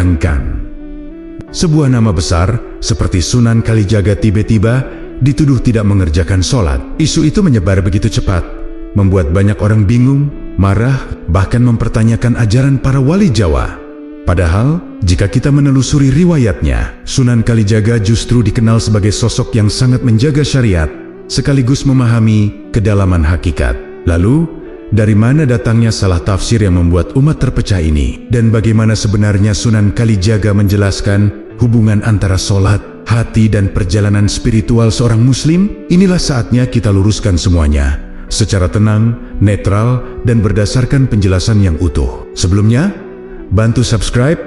Bayangkan, sebuah nama besar seperti Sunan Kalijaga tiba-tiba dituduh tidak mengerjakan sholat. Isu itu menyebar begitu cepat, membuat banyak orang bingung, marah, bahkan mempertanyakan ajaran para wali Jawa. Padahal, jika kita menelusuri riwayatnya, Sunan Kalijaga justru dikenal sebagai sosok yang sangat menjaga syariat, sekaligus memahami kedalaman hakikat. Lalu, dari mana datangnya salah tafsir yang membuat umat terpecah ini? Dan bagaimana sebenarnya Sunan Kalijaga menjelaskan hubungan antara sholat, hati, dan perjalanan spiritual seorang muslim? Inilah saatnya kita luruskan semuanya secara tenang, netral, dan berdasarkan penjelasan yang utuh. Sebelumnya, bantu subscribe,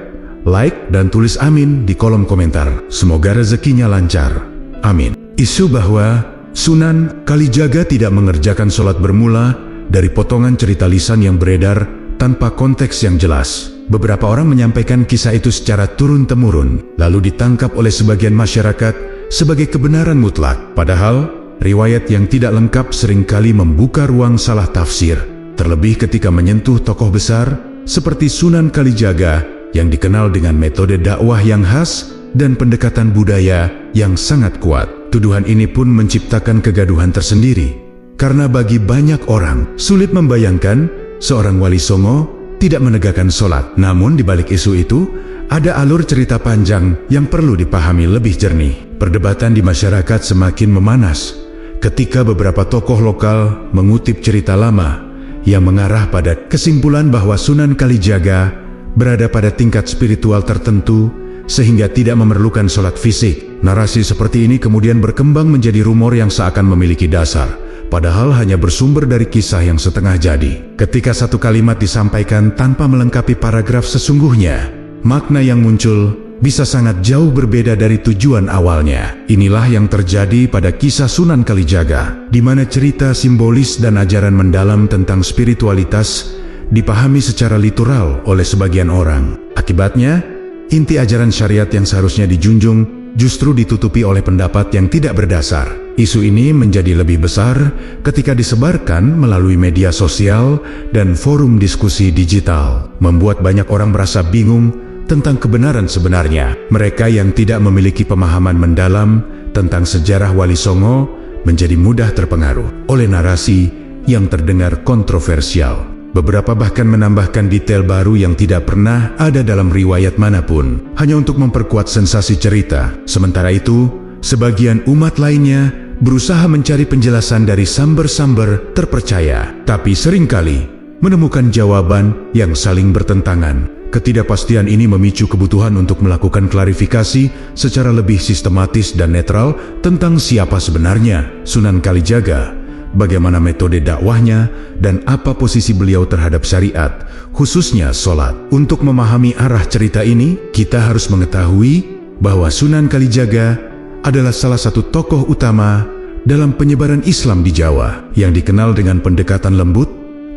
like, dan tulis amin di kolom komentar. Semoga rezekinya lancar. Amin. Isu bahwa Sunan Kalijaga tidak mengerjakan sholat bermula dari potongan cerita lisan yang beredar tanpa konteks yang jelas. Beberapa orang menyampaikan kisah itu secara turun-temurun, lalu ditangkap oleh sebagian masyarakat sebagai kebenaran mutlak. Padahal, riwayat yang tidak lengkap seringkali membuka ruang salah tafsir, terlebih ketika menyentuh tokoh besar seperti Sunan Kalijaga yang dikenal dengan metode dakwah yang khas dan pendekatan budaya yang sangat kuat. Tuduhan ini pun menciptakan kegaduhan tersendiri, karena bagi banyak orang sulit membayangkan seorang wali songo tidak menegakkan sholat. Namun di balik isu itu, ada alur cerita panjang yang perlu dipahami lebih jernih. Perdebatan di masyarakat semakin memanas ketika beberapa tokoh lokal mengutip cerita lama yang mengarah pada kesimpulan bahwa Sunan Kalijaga berada pada tingkat spiritual tertentu sehingga tidak memerlukan sholat fisik. Narasi seperti ini kemudian berkembang menjadi rumor yang seakan memiliki dasar, padahal hanya bersumber dari kisah yang setengah jadi. Ketika satu kalimat disampaikan tanpa melengkapi paragraf sesungguhnya, makna yang muncul bisa sangat jauh berbeda dari tujuan awalnya. Inilah yang terjadi pada kisah Sunan Kalijaga, di mana cerita simbolis dan ajaran mendalam tentang spiritualitas dipahami secara literal oleh sebagian orang. Akibatnya, inti ajaran syariat yang seharusnya dijunjung justru ditutupi oleh pendapat yang tidak berdasar. Isu ini menjadi lebih besar ketika disebarkan melalui media sosial dan forum diskusi digital, membuat banyak orang merasa bingung tentang kebenaran sebenarnya. Mereka yang tidak memiliki pemahaman mendalam tentang sejarah Wali Songo menjadi mudah terpengaruh oleh narasi yang terdengar kontroversial. Beberapa bahkan menambahkan detail baru yang tidak pernah ada dalam riwayat manapun, hanya untuk memperkuat sensasi cerita. Sementara itu, sebagian umat lainnya berusaha mencari penjelasan dari sumber-sumber terpercaya, tapi seringkali menemukan jawaban yang saling bertentangan. Ketidakpastian ini memicu kebutuhan untuk melakukan klarifikasi secara lebih sistematis dan netral tentang siapa sebenarnya Sunan Kalijaga, bagaimana metode dakwahnya, dan apa posisi beliau terhadap syariat, khususnya sholat. Untuk memahami arah cerita ini, kita harus mengetahui bahwa Sunan Kalijaga adalah salah satu tokoh utama dalam penyebaran Islam di Jawa, yang dikenal dengan pendekatan lembut,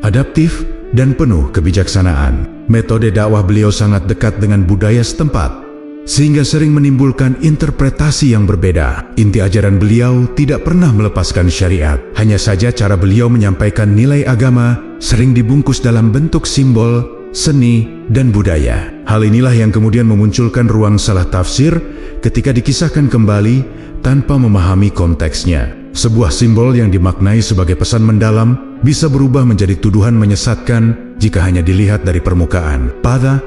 adaptif, dan penuh kebijaksanaan. Metode dakwah beliau sangat dekat dengan budaya setempat, sehingga sering menimbulkan interpretasi yang berbeda. Inti ajaran beliau tidak pernah melepaskan syariat. Hanya saja cara beliau menyampaikan nilai agama sering dibungkus dalam bentuk simbol, seni, dan budaya. Hal inilah yang kemudian memunculkan ruang salah tafsir ketika dikisahkan kembali tanpa memahami konteksnya. Sebuah simbol yang dimaknai sebagai pesan mendalam bisa berubah menjadi tuduhan menyesatkan jika hanya dilihat dari permukaan. Pada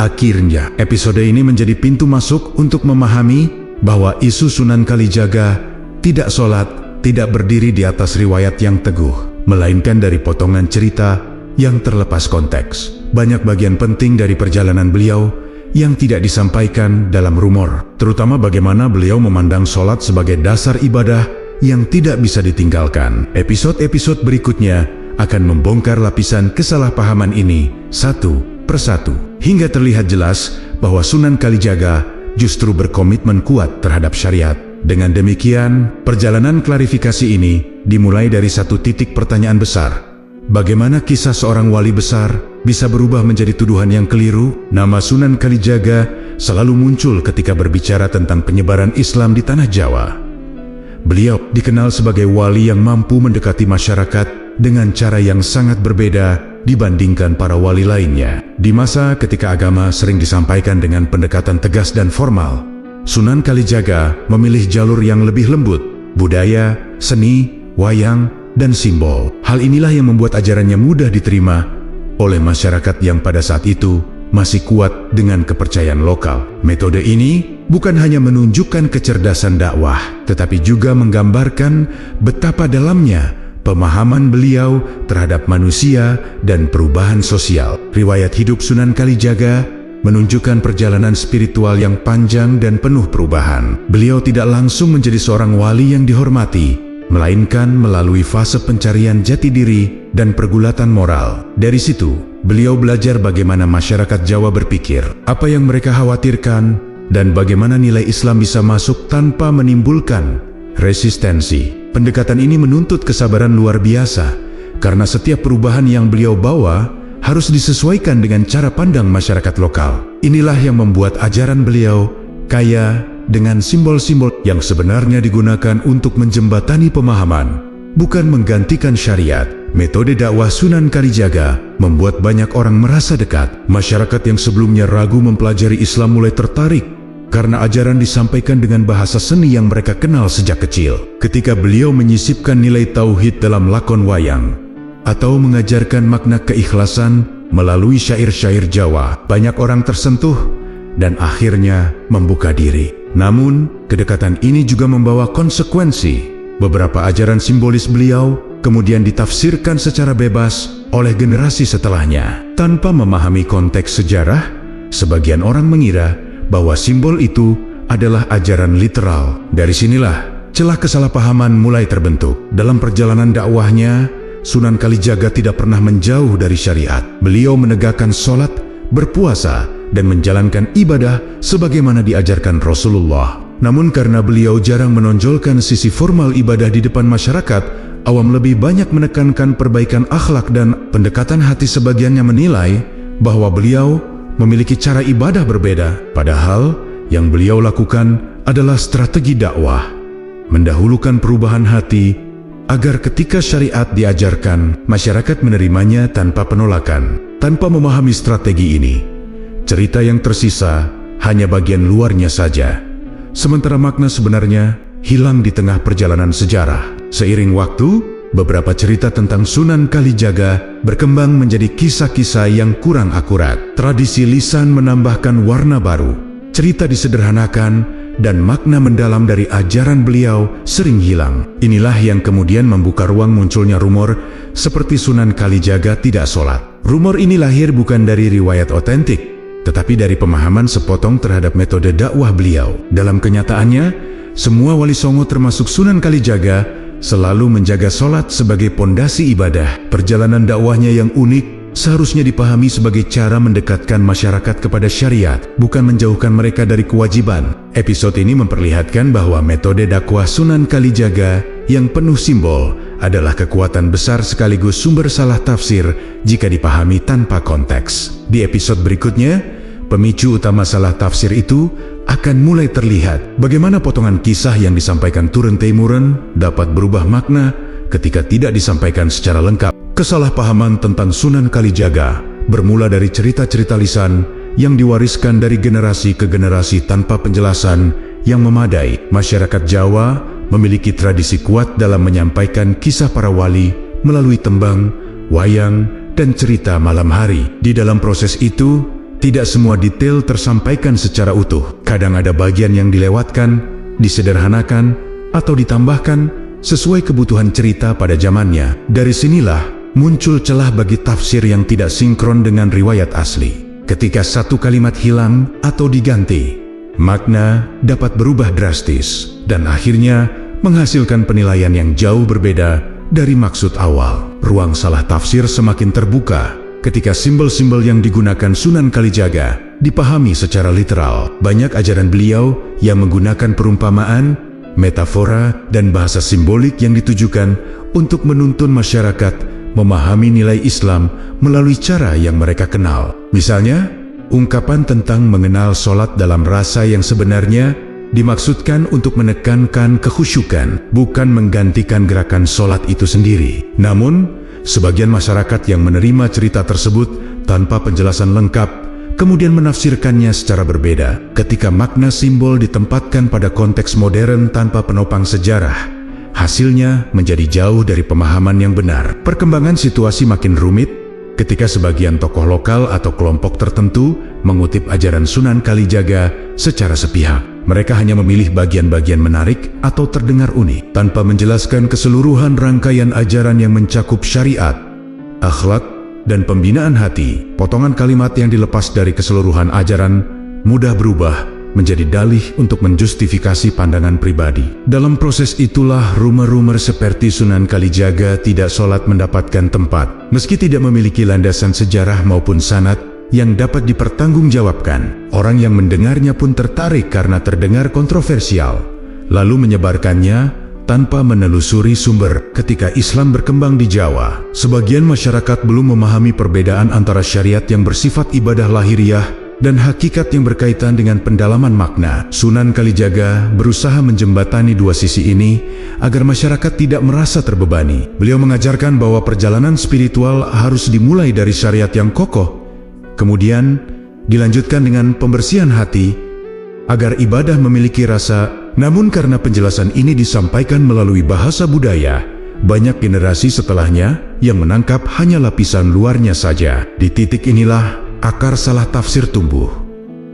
akhirnya, episode ini menjadi pintu masuk untuk memahami bahwa isu Sunan Kalijaga tidak sholat tidak berdiri di atas riwayat yang teguh, melainkan dari potongan cerita yang terlepas konteks. Banyak bagian penting dari perjalanan beliau yang tidak disampaikan dalam rumor, terutama bagaimana beliau memandang sholat sebagai dasar ibadah yang tidak bisa ditinggalkan. Episode-episode berikutnya akan membongkar lapisan kesalahpahaman ini satu persatu, hingga terlihat jelas bahwa Sunan Kalijaga justru berkomitmen kuat terhadap syariat. Dengan demikian, perjalanan klarifikasi ini dimulai dari satu titik pertanyaan besar. Bagaimana kisah seorang wali besar bisa berubah menjadi tuduhan yang keliru? Nama Sunan Kalijaga selalu muncul ketika berbicara tentang penyebaran Islam di tanah Jawa. Beliau dikenal sebagai wali yang mampu mendekati masyarakat dengan cara yang sangat berbeda dibandingkan para wali lainnya. Di masa ketika agama sering disampaikan dengan pendekatan tegas dan formal, Sunan Kalijaga memilih jalur yang lebih lembut, budaya, seni, wayang, dan simbol. Hal inilah yang membuat ajarannya mudah diterima oleh masyarakat yang pada saat itu masih kuat dengan kepercayaan lokal. Metode ini bukan hanya menunjukkan kecerdasan dakwah, tetapi juga menggambarkan betapa dalamnya pemahaman beliau terhadap manusia dan perubahan sosial. Riwayat hidup Sunan Kalijaga menunjukkan perjalanan spiritual yang panjang dan penuh perubahan. Beliau tidak langsung menjadi seorang wali yang dihormati, melainkan melalui fase pencarian jati diri dan pergulatan moral. Dari situ, beliau belajar bagaimana masyarakat Jawa berpikir, apa yang mereka khawatirkan, dan bagaimana nilai Islam bisa masuk tanpa menimbulkan resistensi. Pendekatan ini menuntut kesabaran luar biasa, karena setiap perubahan yang beliau bawa harus disesuaikan dengan cara pandang masyarakat lokal. Inilah yang membuat ajaran beliau kaya dengan simbol-simbol yang sebenarnya digunakan untuk menjembatani pemahaman, bukan menggantikan syariat. Metode dakwah Sunan Kalijaga membuat banyak orang merasa dekat. Masyarakat yang sebelumnya ragu mempelajari Islam mulai tertarik karena ajaran disampaikan dengan bahasa seni yang mereka kenal sejak kecil. Ketika beliau menyisipkan nilai tauhid dalam lakon wayang atau mengajarkan makna keikhlasan melalui syair-syair Jawa, banyak orang tersentuh dan akhirnya membuka diri. Namun, kedekatan ini juga membawa konsekuensi. Beberapa ajaran simbolis beliau kemudian ditafsirkan secara bebas oleh generasi setelahnya. Tanpa memahami konteks sejarah, sebagian orang mengira bahwa simbol itu adalah ajaran literal. Dari sinilah celah kesalahpahaman mulai terbentuk. Dalam perjalanan dakwahnya, Sunan Kalijaga tidak pernah menjauh dari syariat. Beliau menegakkan sholat, berpuasa, dan menjalankan ibadah sebagaimana diajarkan Rasulullah. Namun karena beliau jarang menonjolkan sisi formal ibadah di depan masyarakat, awam lebih banyak menekankan perbaikan akhlak dan pendekatan hati. Sebagiannya menilai bahwa beliau memiliki cara ibadah berbeda, padahal yang beliau lakukan adalah strategi dakwah, mendahulukan perubahan hati agar ketika syariat diajarkan, masyarakat menerimanya tanpa penolakan. Tanpa memahami strategi ini, cerita yang tersisa hanya bagian luarnya saja, sementara makna sebenarnya hilang di tengah perjalanan sejarah. Seiring waktu, beberapa cerita tentang Sunan Kalijaga berkembang menjadi kisah-kisah yang kurang akurat. Tradisi lisan menambahkan warna baru, cerita disederhanakan, dan makna mendalam dari ajaran beliau sering hilang. Inilah yang kemudian membuka ruang munculnya rumor seperti Sunan Kalijaga tidak sholat. Rumor ini lahir bukan dari riwayat otentik, tetapi dari pemahaman sepotong terhadap metode dakwah beliau. Dalam kenyataannya, semua wali songo termasuk Sunan Kalijaga selalu menjaga sholat sebagai pondasi ibadah. Perjalanan dakwahnya yang unik seharusnya dipahami sebagai cara mendekatkan masyarakat kepada syariat, bukan menjauhkan mereka dari kewajiban. Episode ini memperlihatkan bahwa metode dakwah Sunan Kalijaga yang penuh simbol adalah kekuatan besar sekaligus sumber salah tafsir jika dipahami tanpa konteks. Di episode berikutnya, pemicu utama salah tafsir itu akan mulai terlihat. Bagaimana potongan kisah yang disampaikan turun-temurun dapat berubah makna ketika tidak disampaikan secara lengkap. Kesalahpahaman tentang Sunan Kalijaga bermula dari cerita-cerita lisan yang diwariskan dari generasi ke generasi tanpa penjelasan yang memadai. Masyarakat Jawa memiliki tradisi kuat dalam menyampaikan kisah para wali melalui tembang, wayang, dan cerita malam hari. Di dalam proses itu, tidak semua detail tersampaikan secara utuh. Kadang ada bagian yang dilewatkan, disederhanakan, atau ditambahkan sesuai kebutuhan cerita pada zamannya. Dari sinilah muncul celah bagi tafsir yang tidak sinkron dengan riwayat asli. Ketika satu kalimat hilang atau diganti, makna dapat berubah drastis dan akhirnya menghasilkan penilaian yang jauh berbeda dari maksud awal. Ruang salah tafsir semakin terbuka ketika simbol-simbol yang digunakan Sunan Kalijaga dipahami secara literal. Banyak ajaran beliau yang menggunakan perumpamaan, metafora, dan bahasa simbolik yang ditujukan untuk menuntun masyarakat memahami nilai Islam melalui cara yang mereka kenal. Misalnya, ungkapan tentang mengenal sholat dalam rasa yang sebenarnya dimaksudkan untuk menekankan kekhusyukan, bukan menggantikan gerakan sholat itu sendiri. Namun, Sebagian masyarakat yang menerima cerita tersebut tanpa penjelasan lengkap, kemudian menafsirkannya secara berbeda. Ketika makna simbol ditempatkan pada konteks modern tanpa penopang sejarah, hasilnya menjadi jauh dari pemahaman yang benar. Perkembangan situasi makin rumit ketika sebagian tokoh lokal atau kelompok tertentu mengutip ajaran Sunan Kalijaga secara sepihak. Mereka hanya memilih bagian-bagian menarik atau terdengar unik, tanpa menjelaskan keseluruhan rangkaian ajaran yang mencakup syariat, akhlak, dan pembinaan hati. Potongan kalimat yang dilepas dari keseluruhan ajaran mudah berubah menjadi dalih untuk menjustifikasi pandangan pribadi. Dalam proses itulah rumor-rumor seperti Sunan Kalijaga tidak sholat mendapatkan tempat, meski tidak memiliki landasan sejarah maupun sanad yang dapat dipertanggungjawabkan. Orang yang mendengarnya pun tertarik karena terdengar kontroversial, lalu menyebarkannya tanpa menelusuri sumber. Ketika Islam berkembang di Jawa, sebagian masyarakat belum memahami perbedaan antara syariat yang bersifat ibadah lahiriah dan hakikat yang berkaitan dengan pendalaman makna. Sunan Kalijaga berusaha menjembatani dua sisi ini agar masyarakat tidak merasa terbebani. Beliau mengajarkan bahwa perjalanan spiritual harus dimulai dari syariat yang kokoh, kemudian dilanjutkan dengan pembersihan hati agar ibadah memiliki rasa. Namun karena penjelasan ini disampaikan melalui bahasa budaya, banyak generasi setelahnya yang menangkap hanya lapisan luarnya saja. Di titik inilah akar salah tafsir tumbuh.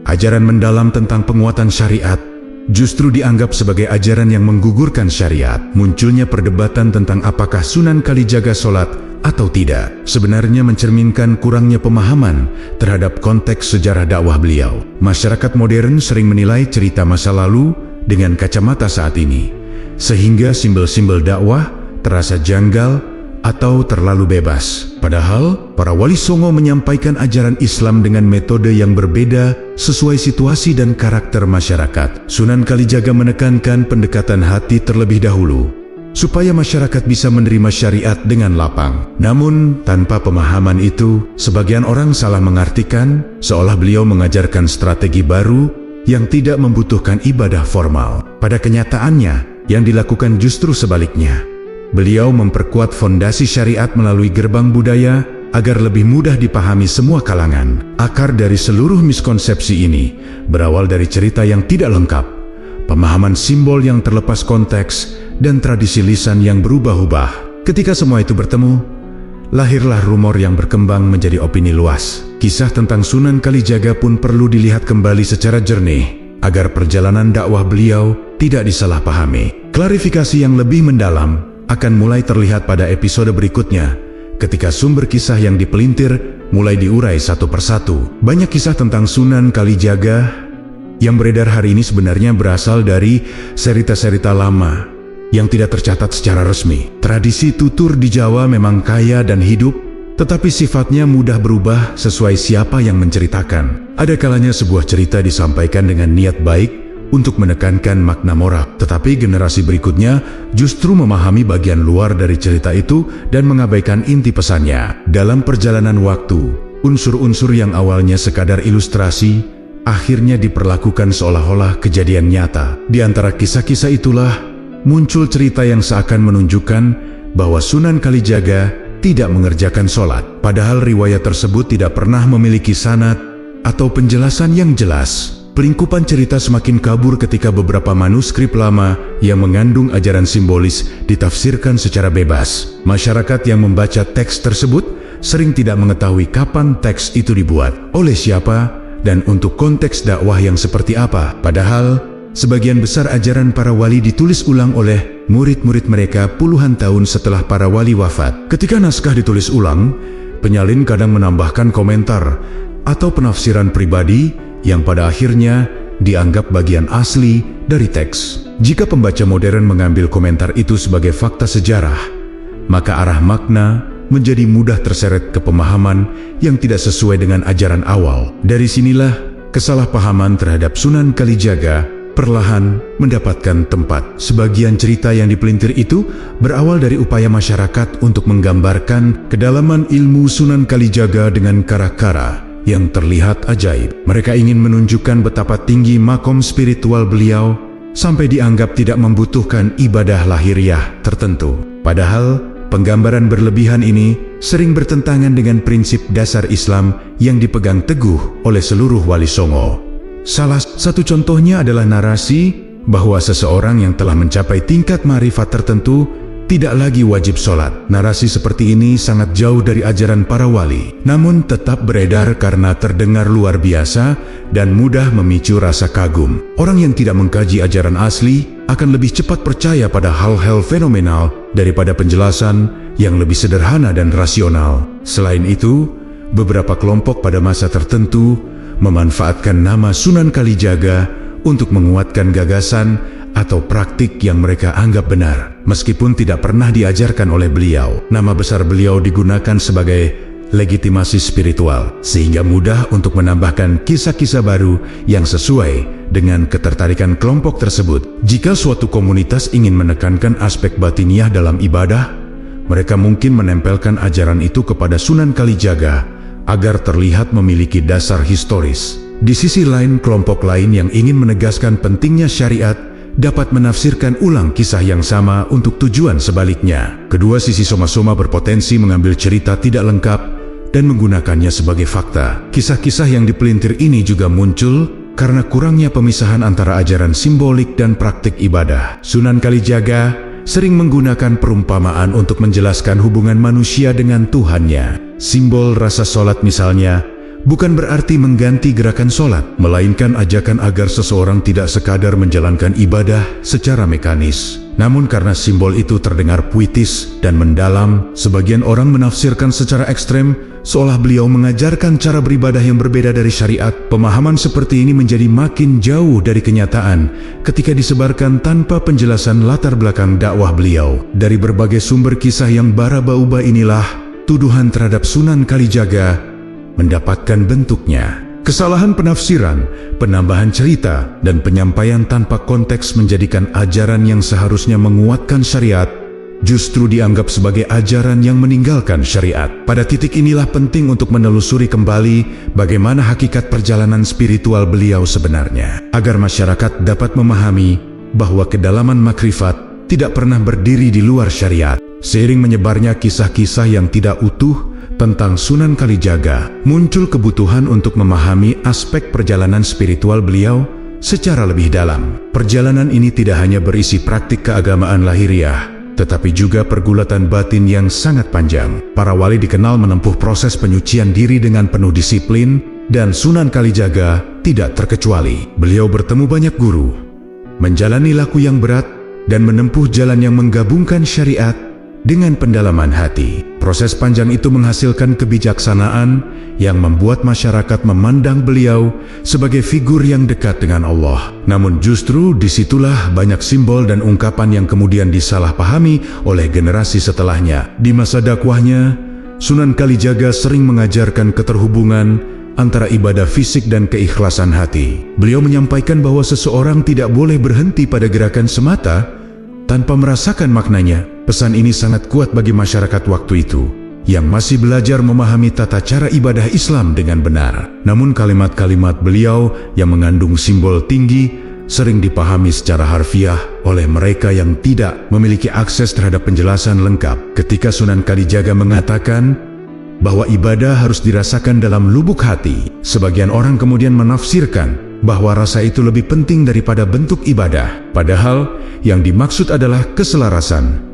Ajaran mendalam tentang penguatan syariat justru dianggap sebagai ajaran yang menggugurkan syariat. Munculnya perdebatan tentang apakah Sunan Kalijaga sholat atau tidak sebenarnya mencerminkan kurangnya pemahaman terhadap konteks sejarah dakwah beliau. Masyarakat modern sering menilai cerita masa lalu dengan kacamata saat ini, sehingga simbol-simbol dakwah terasa janggal atau terlalu bebas. Padahal, para wali songo menyampaikan ajaran Islam dengan metode yang berbeda sesuai situasi dan karakter masyarakat. Sunan Kalijaga menekankan pendekatan hati terlebih dahulu, supaya masyarakat bisa menerima syariat dengan lapang. Namun, tanpa pemahaman itu, sebagian orang salah mengartikan seolah beliau mengajarkan strategi baru yang tidak membutuhkan ibadah formal. Pada kenyataannya, yang dilakukan justru sebaliknya. Beliau memperkuat fondasi syariat melalui gerbang budaya agar lebih mudah dipahami semua kalangan. Akar dari seluruh miskonsepsi ini berawal dari cerita yang tidak lengkap, pemahaman simbol yang terlepas konteks, dan tradisi lisan yang berubah-ubah. Ketika semua itu bertemu, lahirlah rumor yang berkembang menjadi opini luas. Kisah tentang Sunan Kalijaga pun perlu dilihat kembali secara jernih, agar perjalanan dakwah beliau tidak disalahpahami. Klarifikasi yang lebih mendalam akan mulai terlihat pada episode berikutnya, ketika sumber kisah yang dipelintir mulai diurai satu persatu. Banyak kisah tentang Sunan Kalijaga yang beredar hari ini sebenarnya berasal dari cerita-cerita lama yang tidak tercatat secara resmi. Tradisi tutur di Jawa memang kaya dan hidup, tetapi sifatnya mudah berubah sesuai siapa yang menceritakan. Ada kalanya sebuah cerita disampaikan dengan niat baik untuk menekankan makna moral, tetapi generasi berikutnya justru memahami bagian luar dari cerita itu dan mengabaikan inti pesannya. Dalam perjalanan waktu, unsur-unsur yang awalnya sekadar ilustrasi akhirnya diperlakukan seolah-olah kejadian nyata. Di antara kisah-kisah itulah muncul cerita yang seakan menunjukkan bahwa Sunan Kalijaga tidak mengerjakan sholat. Padahal riwayat tersebut tidak pernah memiliki sanad atau penjelasan yang jelas. Pelingkupan cerita semakin kabur ketika beberapa manuskrip lama yang mengandung ajaran simbolis ditafsirkan secara bebas. Masyarakat yang membaca teks tersebut sering tidak mengetahui kapan teks itu dibuat, oleh siapa, dan untuk konteks dakwah yang seperti apa. Padahal, sebagian besar ajaran para wali ditulis ulang oleh murid-murid mereka puluhan tahun setelah para wali wafat. Ketika naskah ditulis ulang, penyalin kadang menambahkan komentar atau penafsiran pribadi yang pada akhirnya dianggap bagian asli dari teks. Jika pembaca modern mengambil komentar itu sebagai fakta sejarah, maka arah makna menjadi mudah terseret ke pemahaman yang tidak sesuai dengan ajaran awal. Dari sinilah kesalahpahaman terhadap Sunan Kalijaga perlahan mendapatkan tempat. Sebagian cerita yang dipelintir itu berawal dari upaya masyarakat untuk menggambarkan kedalaman ilmu Sunan Kalijaga dengan kara-kara yang terlihat ajaib. Mereka ingin menunjukkan betapa tinggi makom spiritual beliau sampai dianggap tidak membutuhkan ibadah lahiriah tertentu. Padahal penggambaran berlebihan ini sering bertentangan dengan prinsip dasar Islam yang dipegang teguh oleh seluruh wali songo. Salah satu contohnya adalah narasi bahwa seseorang yang telah mencapai tingkat ma'rifat tertentu tidak lagi wajib sholat. Narasi seperti ini sangat jauh dari ajaran para wali, namun tetap beredar karena terdengar luar biasa dan mudah memicu rasa kagum. Orang yang tidak mengkaji ajaran asli akan lebih cepat percaya pada hal-hal fenomenal daripada penjelasan yang lebih sederhana dan rasional. Selain itu, beberapa kelompok pada masa tertentu memanfaatkan nama Sunan Kalijaga untuk menguatkan gagasan atau praktik yang mereka anggap benar, meskipun tidak pernah diajarkan oleh beliau. Nama besar beliau digunakan sebagai legitimasi spiritual, sehingga mudah untuk menambahkan kisah-kisah baru yang sesuai dengan ketertarikan kelompok tersebut. Jika suatu komunitas ingin menekankan aspek batiniah dalam ibadah, mereka mungkin menempelkan ajaran itu kepada Sunan Kalijaga agar terlihat memiliki dasar historis. Di sisi lain, kelompok lain yang ingin menegaskan pentingnya syariat dapat menafsirkan ulang kisah yang sama untuk tujuan sebaliknya. Kedua sisi soma-soma berpotensi mengambil cerita tidak lengkap dan menggunakannya sebagai fakta. Kisah-kisah yang dipelintir ini juga muncul karena kurangnya pemisahan antara ajaran simbolik dan praktik ibadah. Sunan Kalijaga sering menggunakan perumpamaan untuk menjelaskan hubungan manusia dengan Tuhannya. Simbol rasa sholat misalnya bukan berarti mengganti gerakan sholat, melainkan ajakan agar seseorang tidak sekadar menjalankan ibadah secara mekanis. Namun karena simbol itu terdengar puitis dan mendalam, sebagian orang menafsirkan secara ekstrem, seolah beliau mengajarkan cara beribadah yang berbeda dari syariat. Pemahaman seperti ini menjadi makin jauh dari kenyataan ketika disebarkan tanpa penjelasan latar belakang dakwah beliau. Dari berbagai sumber kisah yang bara-bauba inilah, tuduhan terhadap Sunan Kalijaga mendapatkan bentuknya. Kesalahan penafsiran, penambahan cerita, dan penyampaian tanpa konteks menjadikan ajaran yang seharusnya menguatkan syariat justru dianggap sebagai ajaran yang meninggalkan syariat. Pada titik inilah penting untuk menelusuri kembali bagaimana hakikat perjalanan spiritual beliau sebenarnya, agar masyarakat dapat memahami bahwa kedalaman makrifat tidak pernah berdiri di luar syariat. Seiring menyebarnya kisah-kisah yang tidak utuh tentang Sunan Kalijaga, muncul kebutuhan untuk memahami aspek perjalanan spiritual beliau secara lebih dalam. Perjalanan ini tidak hanya berisi praktik keagamaan lahiriah, tetapi juga pergulatan batin yang sangat panjang. Para wali dikenal menempuh proses penyucian diri dengan penuh disiplin, dan Sunan Kalijaga tidak terkecuali. Beliau bertemu banyak guru, menjalani laku yang berat, dan menempuh jalan yang menggabungkan syariat dengan pendalaman hati. Proses panjang itu menghasilkan kebijaksanaan yang membuat masyarakat memandang beliau sebagai figur yang dekat dengan Allah. Namun justru disitulah banyak simbol dan ungkapan yang kemudian disalahpahami oleh generasi setelahnya. Di masa dakwahnya, Sunan Kalijaga sering mengajarkan keterhubungan antara ibadah fisik dan keikhlasan hati. Beliau menyampaikan bahwa seseorang tidak boleh berhenti pada gerakan semata tanpa merasakan maknanya. Pesan ini sangat kuat bagi masyarakat waktu itu, yang masih belajar memahami tata cara ibadah Islam dengan benar. Namun kalimat-kalimat beliau yang mengandung simbol tinggi sering dipahami secara harfiah oleh mereka yang tidak memiliki akses terhadap penjelasan lengkap. Ketika Sunan Kalijaga mengatakan bahwa ibadah harus dirasakan dalam lubuk hati, sebagian orang kemudian menafsirkan bahwa rasa itu lebih penting daripada bentuk ibadah. Padahal yang dimaksud adalah keselarasan,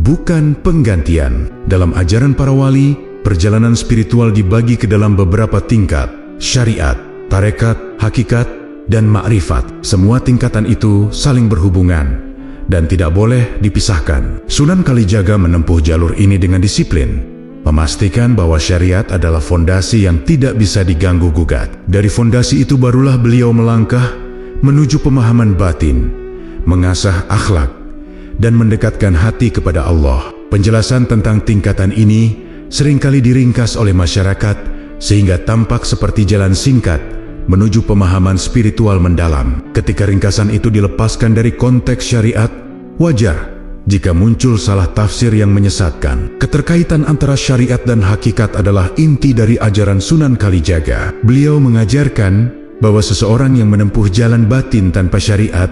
bukan penggantian. Dalam ajaran para wali, perjalanan spiritual dibagi ke dalam beberapa tingkat: syariat, tarekat, hakikat, dan ma'rifat. Semua tingkatan itu saling berhubungan dan tidak boleh dipisahkan. Sunan Kalijaga menempuh jalur ini dengan disiplin, memastikan bahwa syariat adalah fondasi yang tidak bisa diganggu-gugat. Dari fondasi itu barulah beliau melangkah menuju pemahaman batin, mengasah akhlak, dan mendekatkan hati kepada Allah. Penjelasan tentang tingkatan ini seringkali diringkas oleh masyarakat sehingga tampak seperti jalan singkat menuju pemahaman spiritual mendalam. Ketika ringkasan itu dilepaskan dari konteks syariat, wajar jika muncul salah tafsir yang menyesatkan. Keterkaitan antara syariat dan hakikat adalah inti dari ajaran Sunan Kalijaga. Beliau mengajarkan bahwa seseorang yang menempuh jalan batin tanpa syariat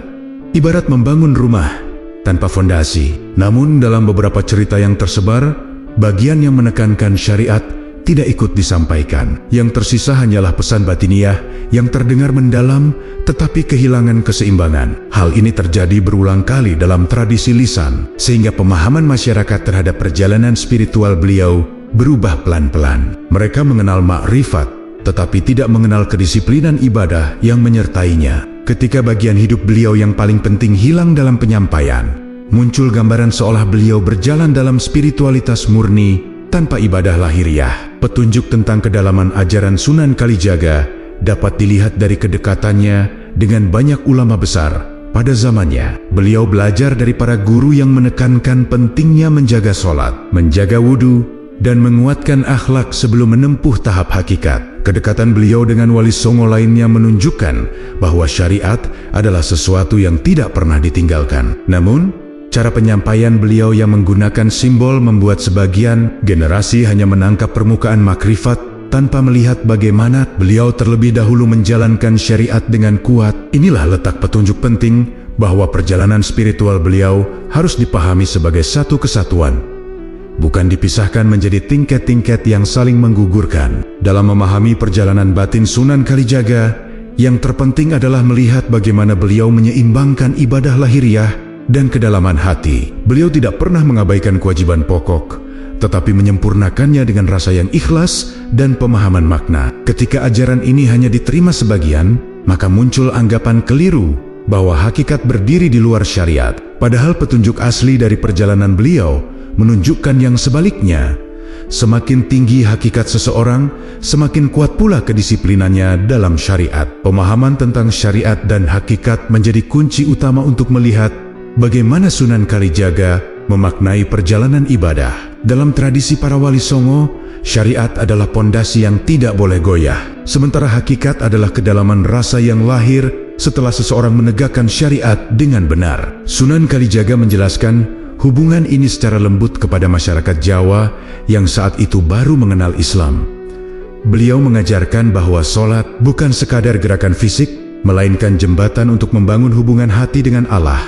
ibarat membangun rumah tanpa fondasi. Namun dalam beberapa cerita yang tersebar, bagian yang menekankan syariat tidak ikut disampaikan. Yang tersisa hanyalah pesan batiniah yang terdengar mendalam tetapi kehilangan keseimbangan. Hal ini terjadi berulang kali dalam tradisi lisan, sehingga pemahaman masyarakat terhadap perjalanan spiritual beliau berubah pelan-pelan. Mereka mengenal makrifat, tetapi tidak mengenal kedisiplinan ibadah yang menyertainya. Ketika bagian hidup beliau yang paling penting hilang dalam penyampaian, muncul gambaran seolah beliau berjalan dalam spiritualitas murni tanpa ibadah lahiriah. Petunjuk tentang kedalaman ajaran Sunan Kalijaga dapat dilihat dari kedekatannya dengan banyak ulama besar pada zamannya. Beliau belajar dari para guru yang menekankan pentingnya menjaga sholat, menjaga wudhu, dan menguatkan akhlak sebelum menempuh tahap hakikat. Kedekatan beliau dengan wali songo lainnya menunjukkan bahwa syariat adalah sesuatu yang tidak pernah ditinggalkan. Namun, cara penyampaian beliau yang menggunakan simbol membuat sebagian generasi hanya menangkap permukaan makrifat tanpa melihat bagaimana beliau terlebih dahulu menjalankan syariat dengan kuat. Inilah letak petunjuk penting bahwa perjalanan spiritual beliau harus dipahami sebagai satu kesatuan, bukan dipisahkan menjadi tingkat-tingkat yang saling menggugurkan. Dalam memahami perjalanan batin Sunan Kalijaga, yang terpenting adalah melihat bagaimana beliau menyeimbangkan ibadah lahiriah dan kedalaman hati. Beliau tidak pernah mengabaikan kewajiban pokok, tetapi menyempurnakannya dengan rasa yang ikhlas dan pemahaman makna. Ketika ajaran ini hanya diterima sebagian, maka muncul anggapan keliru bahwa hakikat berdiri di luar syariat. Padahal petunjuk asli dari perjalanan beliau menunjukkan yang sebaliknya. Semakin tinggi hakikat seseorang, semakin kuat pula kedisiplinannya dalam syariat. Pemahaman tentang syariat dan hakikat menjadi kunci utama untuk melihat bagaimana Sunan Kalijaga memaknai perjalanan ibadah. Dalam tradisi para wali songo, syariat adalah pondasi yang tidak boleh goyah. Sementara hakikat adalah kedalaman rasa yang lahir setelah seseorang menegakkan syariat dengan benar. Sunan Kalijaga menjelaskan hubungan ini secara lembut kepada masyarakat Jawa yang saat itu baru mengenal Islam. Beliau mengajarkan bahwa sholat bukan sekadar gerakan fisik, melainkan jembatan untuk membangun hubungan hati dengan Allah.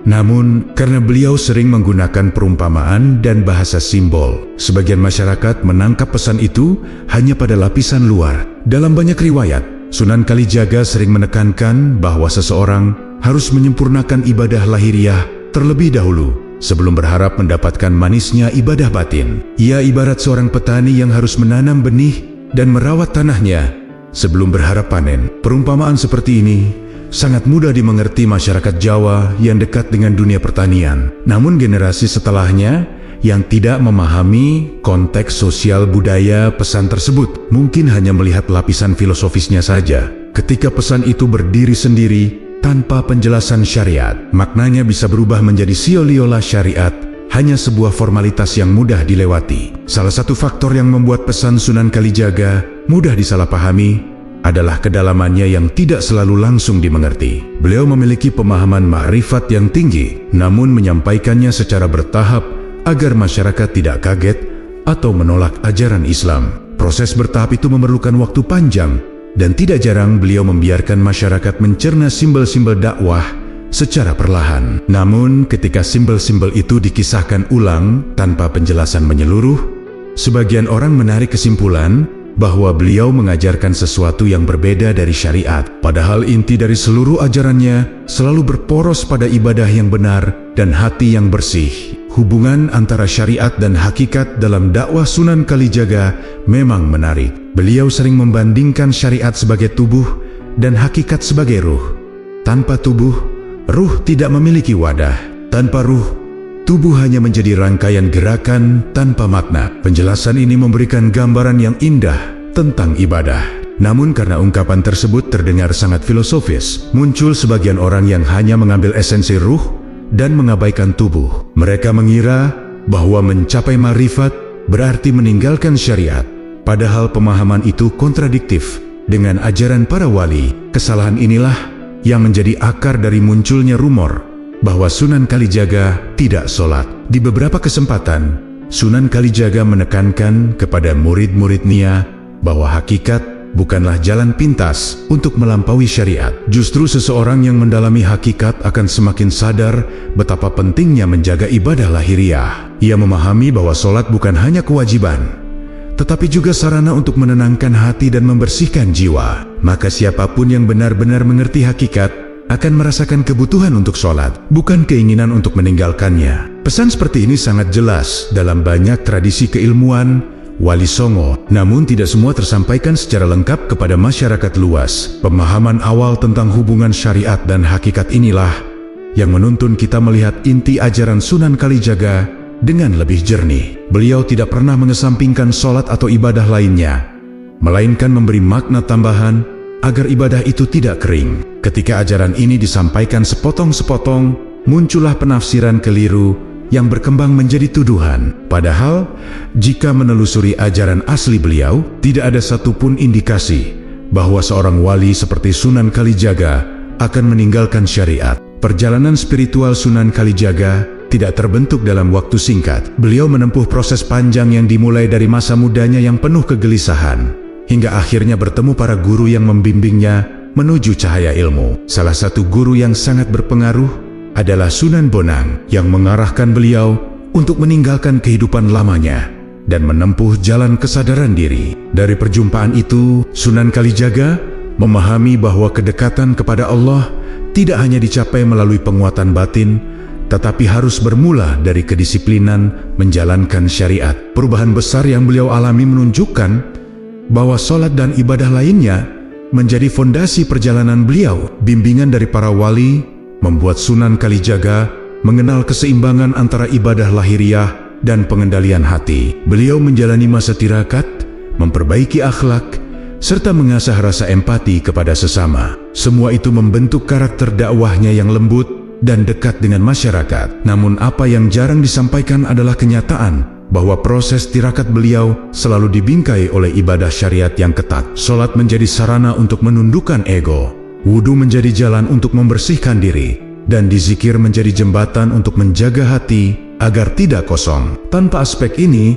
Namun, karena beliau sering menggunakan perumpamaan dan bahasa simbol, sebagian masyarakat menangkap pesan itu hanya pada lapisan luar. Dalam banyak riwayat, Sunan Kalijaga sering menekankan bahwa seseorang harus menyempurnakan ibadah lahiriah terlebih dahulu sebelum berharap mendapatkan manisnya ibadah batin. Ia ibarat seorang petani yang harus menanam benih dan merawat tanahnya sebelum berharap panen. Perumpamaan seperti ini sangat mudah dimengerti masyarakat Jawa yang dekat dengan dunia pertanian. Namun generasi setelahnya yang tidak memahami konteks sosial budaya pesan tersebut mungkin hanya melihat lapisan filosofisnya saja. Ketika pesan itu berdiri sendiri tanpa penjelasan syariat, maknanya bisa berubah menjadi siola syariat, hanya sebuah formalitas yang mudah dilewati. Salah satu faktor yang membuat pesan Sunan Kalijaga mudah disalahpahami adalah kedalamannya yang tidak selalu langsung dimengerti. Beliau memiliki pemahaman ma'rifat yang tinggi, namun menyampaikannya secara bertahap agar masyarakat tidak kaget atau menolak ajaran Islam. Proses bertahap itu memerlukan waktu panjang, dan tidak jarang beliau membiarkan masyarakat mencerna simbol-simbol dakwah secara perlahan. Namun, ketika simbol-simbol itu dikisahkan ulang tanpa penjelasan menyeluruh, sebagian orang menarik kesimpulan bahwa beliau mengajarkan sesuatu yang berbeda dari syariat. Padahal inti dari seluruh ajarannya selalu berporos pada ibadah yang benar dan hati yang bersih. Hubungan antara syariat dan hakikat dalam dakwah Sunan Kalijaga memang menarik. Beliau sering membandingkan syariat sebagai tubuh dan hakikat sebagai ruh. Tanpa tubuh, ruh tidak memiliki wadah. Tanpa ruh, tubuh hanya menjadi rangkaian gerakan tanpa makna. Penjelasan ini memberikan gambaran yang indah tentang ibadah. Namun karena ungkapan tersebut terdengar sangat filosofis, muncul sebagian orang yang hanya mengambil esensi ruh dan mengabaikan tubuh. Mereka mengira bahwa mencapai ma'rifat berarti meninggalkan syariat. Padahal pemahaman itu kontradiktif dengan ajaran para wali. Kesalahan inilah yang menjadi akar dari munculnya rumor bahwa Sunan Kalijaga tidak sholat. Di beberapa kesempatan, Sunan Kalijaga menekankan kepada murid-muridnya bahwa hakikat bukanlah jalan pintas untuk melampaui syariat. Justru seseorang yang mendalami hakikat akan semakin sadar betapa pentingnya menjaga ibadah lahiriah. Ia memahami bahwa sholat bukan hanya kewajiban, tetapi juga sarana untuk menenangkan hati dan membersihkan jiwa. Maka siapapun yang benar-benar mengerti hakikat akan merasakan kebutuhan untuk sholat, bukan keinginan untuk meninggalkannya. Pesan seperti ini sangat jelas dalam banyak tradisi keilmuan Wali Songo, namun tidak semua tersampaikan secara lengkap kepada masyarakat luas. Pemahaman awal tentang hubungan syariat dan hakikat inilah yang menuntun kita melihat inti ajaran Sunan Kalijaga dengan lebih jernih. Beliau tidak pernah mengesampingkan sholat atau ibadah lainnya, melainkan memberi makna tambahan agar ibadah itu tidak kering. Ketika ajaran ini disampaikan sepotong-sepotong, muncullah penafsiran keliru yang berkembang menjadi tuduhan. Padahal, jika menelusuri ajaran asli beliau, tidak ada satupun indikasi bahwa seorang wali seperti Sunan Kalijaga akan meninggalkan syariat. Perjalanan spiritual Sunan Kalijaga tidak terbentuk dalam waktu singkat. Beliau menempuh proses panjang yang dimulai dari masa mudanya yang penuh kegelisahan, hingga akhirnya bertemu para guru yang membimbingnya menuju cahaya ilmu. Salah satu guru yang sangat berpengaruh adalah Sunan Bonang, yang mengarahkan beliau untuk meninggalkan kehidupan lamanya dan menempuh jalan kesadaran diri. Dari perjumpaan itu, Sunan Kalijaga memahami bahwa kedekatan kepada Allah tidak hanya dicapai melalui penguatan batin, tetapi harus bermula dari kedisiplinan menjalankan syariat. Perubahan besar yang beliau alami menunjukkan bahwa sholat dan ibadah lainnya menjadi fondasi perjalanan beliau. Bimbingan dari para wali membuat Sunan Kalijaga mengenal keseimbangan antara ibadah lahiriah dan pengendalian hati. Beliau menjalani masa tirakat, memperbaiki akhlak, serta mengasah rasa empati kepada sesama. Semua itu membentuk karakter dakwahnya yang lembut dan dekat dengan masyarakat. Namun apa yang jarang disampaikan adalah kenyataan bahwa proses tirakat beliau selalu dibingkai oleh ibadah syariat yang ketat. Sholat menjadi sarana untuk menundukkan ego, wudu menjadi jalan untuk membersihkan diri, dan dizikir menjadi jembatan untuk menjaga hati agar tidak kosong. Tanpa aspek ini,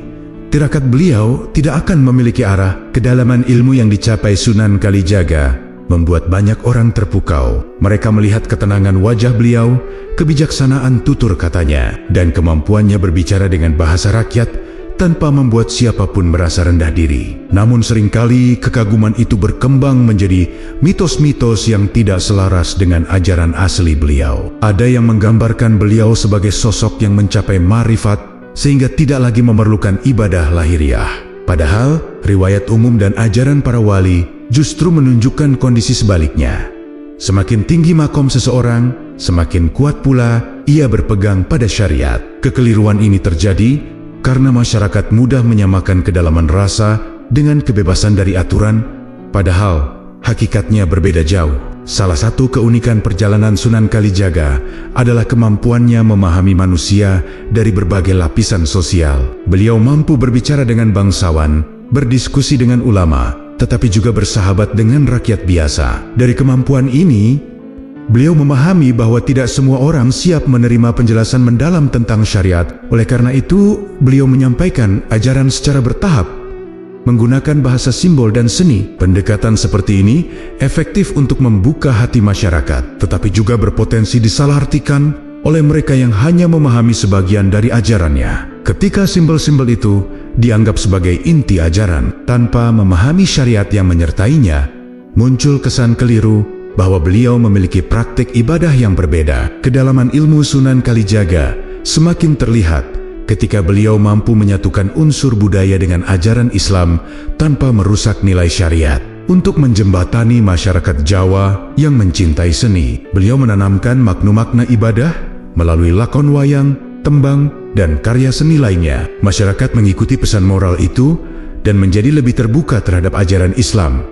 tirakat beliau tidak akan memiliki arah. Kedalaman ilmu yang dicapai Sunan Kalijaga membuat banyak orang terpukau. Mereka melihat ketenangan wajah beliau, kebijaksanaan tutur katanya, dan kemampuannya berbicara dengan bahasa rakyat tanpa membuat siapapun merasa rendah diri. Namun seringkali kekaguman itu berkembang menjadi mitos-mitos yang tidak selaras dengan ajaran asli beliau. Ada yang menggambarkan beliau sebagai sosok yang mencapai marifat sehingga tidak lagi memerlukan ibadah lahiriah. Padahal, riwayat umum dan ajaran para wali justru menunjukkan kondisi sebaliknya. Semakin tinggi makom seseorang, semakin kuat pula ia berpegang pada syariat. Kekeliruan ini terjadi karena masyarakat mudah menyamakan kedalaman rasa dengan kebebasan dari aturan, padahal hakikatnya berbeda jauh. Salah satu keunikan perjalanan Sunan Kalijaga adalah kemampuannya memahami manusia dari berbagai lapisan sosial. Beliau mampu berbicara dengan bangsawan, berdiskusi dengan ulama, tetapi juga bersahabat dengan rakyat biasa. Dari kemampuan ini, beliau memahami bahwa tidak semua orang siap menerima penjelasan mendalam tentang syariat. Oleh karena itu, beliau menyampaikan ajaran secara bertahap, menggunakan bahasa simbol dan seni. Pendekatan seperti ini efektif untuk membuka hati masyarakat, tetapi juga berpotensi disalahartikan oleh mereka yang hanya memahami sebagian dari ajarannya. Ketika simbol-simbol itu dianggap sebagai inti ajaran tanpa memahami syariat yang menyertainya, muncul kesan keliru bahwa beliau memiliki praktik ibadah yang berbeda. Kedalaman ilmu Sunan Kalijaga semakin terlihat ketika beliau mampu menyatukan unsur budaya dengan ajaran Islam tanpa merusak nilai syariat. Untuk menjembatani masyarakat Jawa yang mencintai seni, beliau menanamkan makna-makna ibadah melalui lakon wayang, tembang, dan karya seni lainnya. Masyarakat mengikuti pesan moral itu dan menjadi lebih terbuka terhadap ajaran Islam.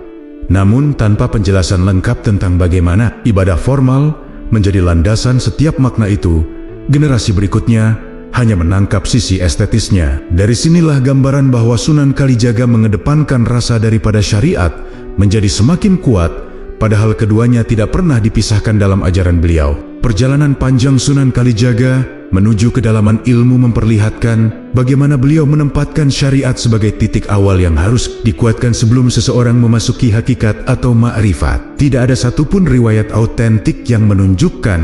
Namun tanpa penjelasan lengkap tentang bagaimana ibadah formal menjadi landasan setiap makna itu, generasi berikutnya hanya menangkap sisi estetisnya. Dari sinilah gambaran bahwa Sunan Kalijaga mengedepankan rasa daripada syariat menjadi semakin kuat, padahal keduanya tidak pernah dipisahkan dalam ajaran beliau. Perjalanan panjang Sunan Kalijaga menuju kedalaman ilmu memperlihatkan bagaimana beliau menempatkan syariat sebagai titik awal yang harus dikuatkan sebelum seseorang memasuki hakikat atau ma'rifat. Tidak ada satupun riwayat autentik yang menunjukkan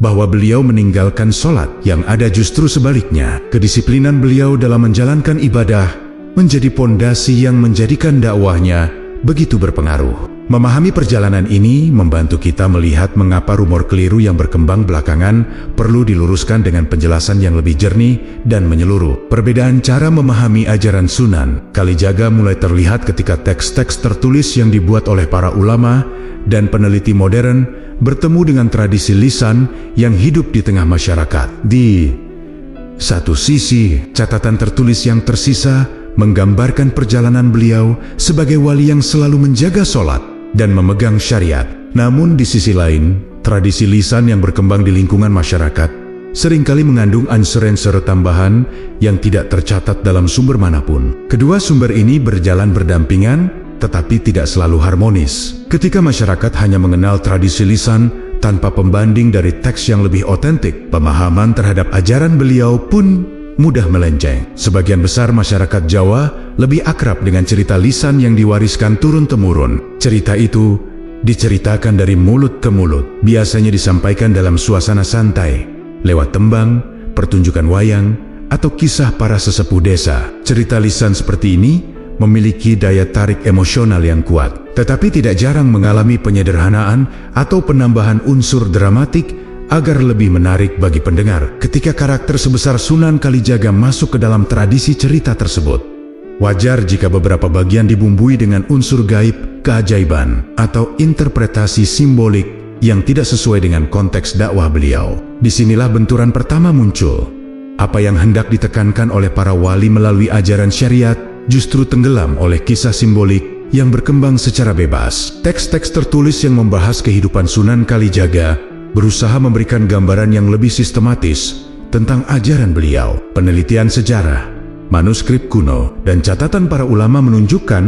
bahwa beliau meninggalkan sholat. Yang ada justru sebaliknya, kedisiplinan beliau dalam menjalankan ibadah menjadi pondasi yang menjadikan dakwahnya begitu berpengaruh. Memahami perjalanan ini membantu kita melihat mengapa rumor keliru yang berkembang belakangan perlu diluruskan dengan penjelasan yang lebih jernih dan menyeluruh. Perbedaan cara memahami ajaran Sunan Kalijaga mulai terlihat ketika teks-teks tertulis yang dibuat oleh para ulama dan peneliti modern bertemu dengan tradisi lisan yang hidup di tengah masyarakat. Di satu sisi, catatan tertulis yang tersisa menggambarkan perjalanan beliau sebagai wali yang selalu menjaga sholat dan memegang syariat. Namun di sisi lain, tradisi lisan yang berkembang di lingkungan masyarakat seringkali mengandung unsur-unsur tambahan yang tidak tercatat dalam sumber manapun. Kedua sumber ini berjalan berdampingan, tetapi tidak selalu harmonis. Ketika masyarakat hanya mengenal tradisi lisan tanpa pembanding dari teks yang lebih otentik, pemahaman terhadap ajaran beliau pun mudah melenceng. Sebagian besar masyarakat Jawa lebih akrab dengan cerita lisan yang diwariskan turun-temurun. Cerita itu diceritakan dari mulut ke mulut, biasanya disampaikan dalam suasana santai, lewat tembang, pertunjukan wayang, atau kisah para sesepuh desa. Cerita lisan seperti ini memiliki daya tarik emosional yang kuat, tetapi tidak jarang mengalami penyederhanaan atau penambahan unsur dramatik agar lebih menarik bagi pendengar. Ketika karakter sebesar Sunan Kalijaga masuk ke dalam tradisi cerita tersebut, wajar jika beberapa bagian dibumbui dengan unsur gaib, keajaiban, atau interpretasi simbolik yang tidak sesuai dengan konteks dakwah beliau. Disinilah benturan pertama muncul. Apa yang hendak ditekankan oleh para wali melalui ajaran syariat justru tenggelam oleh kisah simbolik yang berkembang secara bebas. Teks-teks tertulis yang membahas kehidupan Sunan Kalijaga berusaha memberikan gambaran yang lebih sistematis tentang ajaran beliau. Penelitian sejarah, manuskrip kuno, dan catatan para ulama menunjukkan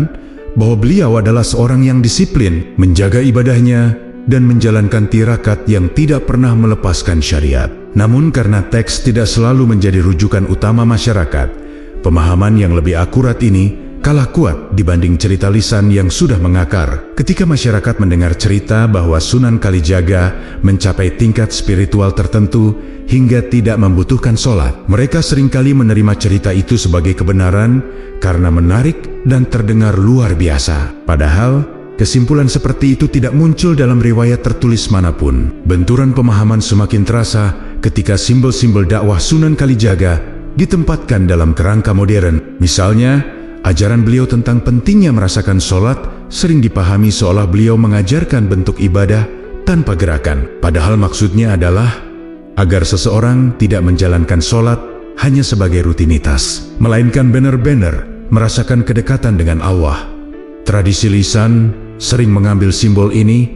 bahwa beliau adalah seorang yang disiplin, menjaga ibadahnya, dan menjalankan tirakat yang tidak pernah melepaskan syariat. Namun karena teks tidak selalu menjadi rujukan utama masyarakat, pemahaman yang lebih akurat ini kalah kuat dibanding cerita lisan yang sudah mengakar. Ketika masyarakat mendengar cerita bahwa Sunan Kalijaga mencapai tingkat spiritual tertentu hingga tidak membutuhkan sholat, mereka seringkali menerima cerita itu sebagai kebenaran karena menarik dan terdengar luar biasa. Padahal, kesimpulan seperti itu tidak muncul dalam riwayat tertulis manapun. Benturan pemahaman semakin terasa ketika simbol-simbol dakwah Sunan Kalijaga ditempatkan dalam kerangka modern. Misalnya, ajaran beliau tentang pentingnya merasakan sholat sering dipahami seolah beliau mengajarkan bentuk ibadah tanpa gerakan. Padahal maksudnya adalah agar seseorang tidak menjalankan sholat hanya sebagai rutinitas, melainkan benar-benar merasakan kedekatan dengan Allah. Tradisi lisan sering mengambil simbol ini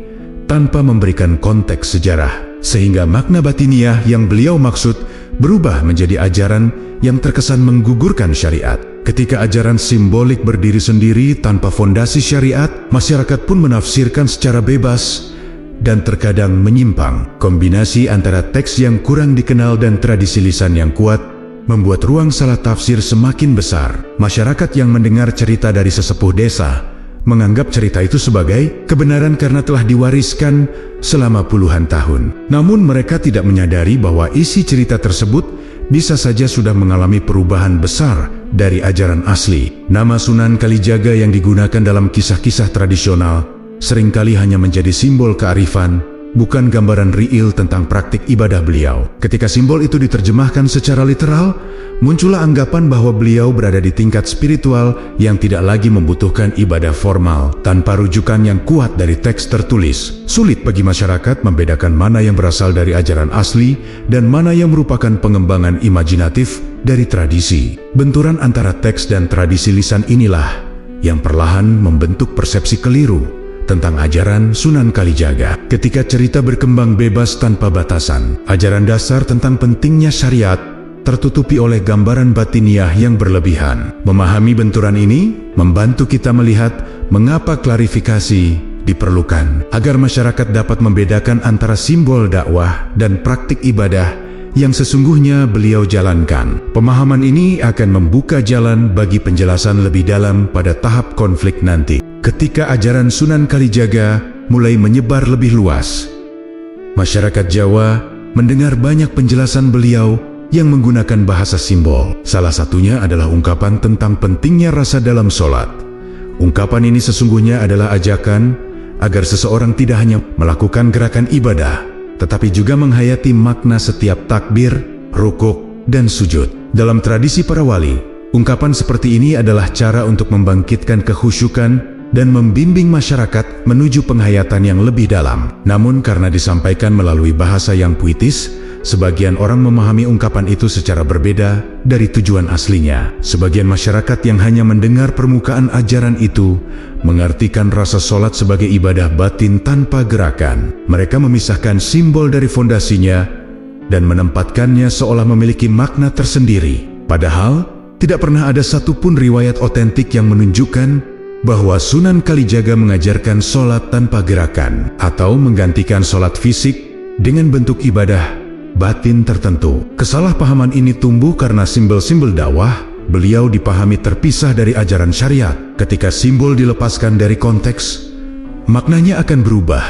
tanpa memberikan konteks sejarah, sehingga makna batiniah yang beliau maksud berubah menjadi ajaran yang terkesan menggugurkan syariat. Ketika ajaran simbolik berdiri sendiri tanpa fondasi syariat, masyarakat pun menafsirkan secara bebas dan terkadang menyimpang. Kombinasi antara teks yang kurang dikenal dan tradisi lisan yang kuat membuat ruang salah tafsir semakin besar. Masyarakat yang mendengar cerita dari sesepuh desa menganggap cerita itu sebagai kebenaran karena telah diwariskan selama puluhan tahun. Namun mereka tidak menyadari bahwa isi cerita tersebut bisa saja sudah mengalami perubahan besar dari ajaran asli. Nama Sunan Kalijaga yang digunakan dalam kisah-kisah tradisional seringkali hanya menjadi simbol kearifan, bukan gambaran real tentang praktik ibadah beliau. Ketika simbol itu diterjemahkan secara literal, muncullah anggapan bahwa beliau berada di tingkat spiritual yang tidak lagi membutuhkan ibadah formal. Tanpa rujukan yang kuat dari teks tertulis, sulit bagi masyarakat membedakan mana yang berasal dari ajaran asli dan mana yang merupakan pengembangan imajinatif dari tradisi. Benturan antara teks dan tradisi lisan inilah yang perlahan membentuk persepsi keliru tentang ajaran Sunan Kalijaga. Ketika cerita berkembang bebas tanpa batasan, ajaran dasar tentang pentingnya syariat tertutupi oleh gambaran batiniah yang berlebihan. Memahami benturan ini membantu kita melihat mengapa klarifikasi diperlukan agar masyarakat dapat membedakan antara simbol dakwah dan praktik ibadah yang sesungguhnya beliau jalankan. Pemahaman ini akan membuka jalan bagi penjelasan lebih dalam pada tahap konflik nanti. Ketika ajaran Sunan Kalijaga mulai menyebar lebih luas, masyarakat Jawa mendengar banyak penjelasan beliau yang menggunakan bahasa simbol. Salah satunya adalah ungkapan tentang pentingnya rasa dalam sholat. Ungkapan ini sesungguhnya adalah ajakan agar seseorang tidak hanya melakukan gerakan ibadah, tetapi juga menghayati makna setiap takbir, rukuk, dan sujud. Dalam tradisi para wali, ungkapan seperti ini adalah cara untuk membangkitkan kekhusyukan dan membimbing masyarakat menuju penghayatan yang lebih dalam. Namun karena disampaikan melalui bahasa yang puitis, sebagian orang memahami ungkapan itu secara berbeda dari tujuan aslinya. Sebagian masyarakat yang hanya mendengar permukaan ajaran itu mengartikan rasa sholat sebagai ibadah batin tanpa gerakan. Mereka memisahkan simbol dari fondasinya dan menempatkannya seolah memiliki makna tersendiri. Padahal, tidak pernah ada satupun riwayat otentik yang menunjukkan bahwa Sunan Kalijaga mengajarkan sholat tanpa gerakan atau menggantikan sholat fisik dengan bentuk ibadah batin tertentu. Kesalahpahaman ini tumbuh karena simbol-simbol dakwah beliau dipahami terpisah dari ajaran syariat. Ketika simbol dilepaskan dari konteks, maknanya akan berubah,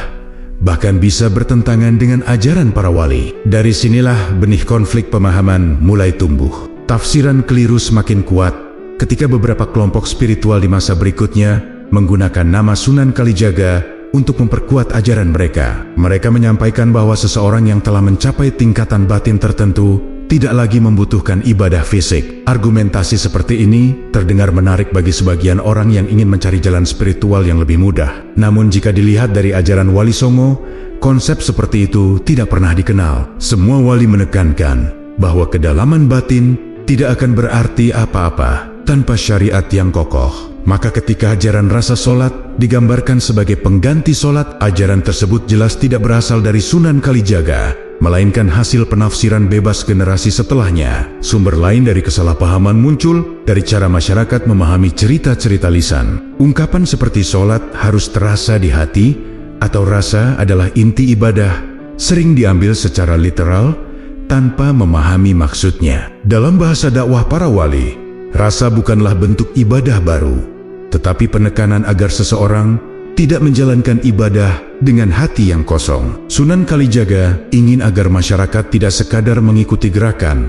bahkan bisa bertentangan dengan ajaran para wali. Dari sinilah benih konflik pemahaman mulai tumbuh. Tafsiran keliru semakin kuat ketika beberapa kelompok spiritual di masa berikutnya menggunakan nama Sunan Kalijaga untuk memperkuat ajaran mereka. Mereka menyampaikan bahwa seseorang yang telah mencapai tingkatan batin tertentu tidak lagi membutuhkan ibadah fisik. Argumentasi seperti ini terdengar menarik bagi sebagian orang yang ingin mencari jalan spiritual yang lebih mudah. Namun jika dilihat dari ajaran Wali Songo, konsep seperti itu tidak pernah dikenal. Semua wali menekankan bahwa kedalaman batin tidak akan berarti apa-apa tanpa syariat yang kokoh. Maka ketika ajaran rasa sholat digambarkan sebagai pengganti sholat, ajaran tersebut jelas tidak berasal dari Sunan Kalijaga, melainkan hasil penafsiran bebas generasi setelahnya. Sumber lain dari kesalahpahaman muncul dari cara masyarakat memahami cerita-cerita lisan. Ungkapan seperti sholat harus terasa di hati atau rasa adalah inti ibadah sering diambil secara literal tanpa memahami maksudnya. Dalam bahasa dakwah para wali, rasa bukanlah bentuk ibadah baru, tetapi penekanan agar seseorang tidak menjalankan ibadah dengan hati yang kosong. Sunan Kalijaga ingin agar masyarakat tidak sekadar mengikuti gerakan,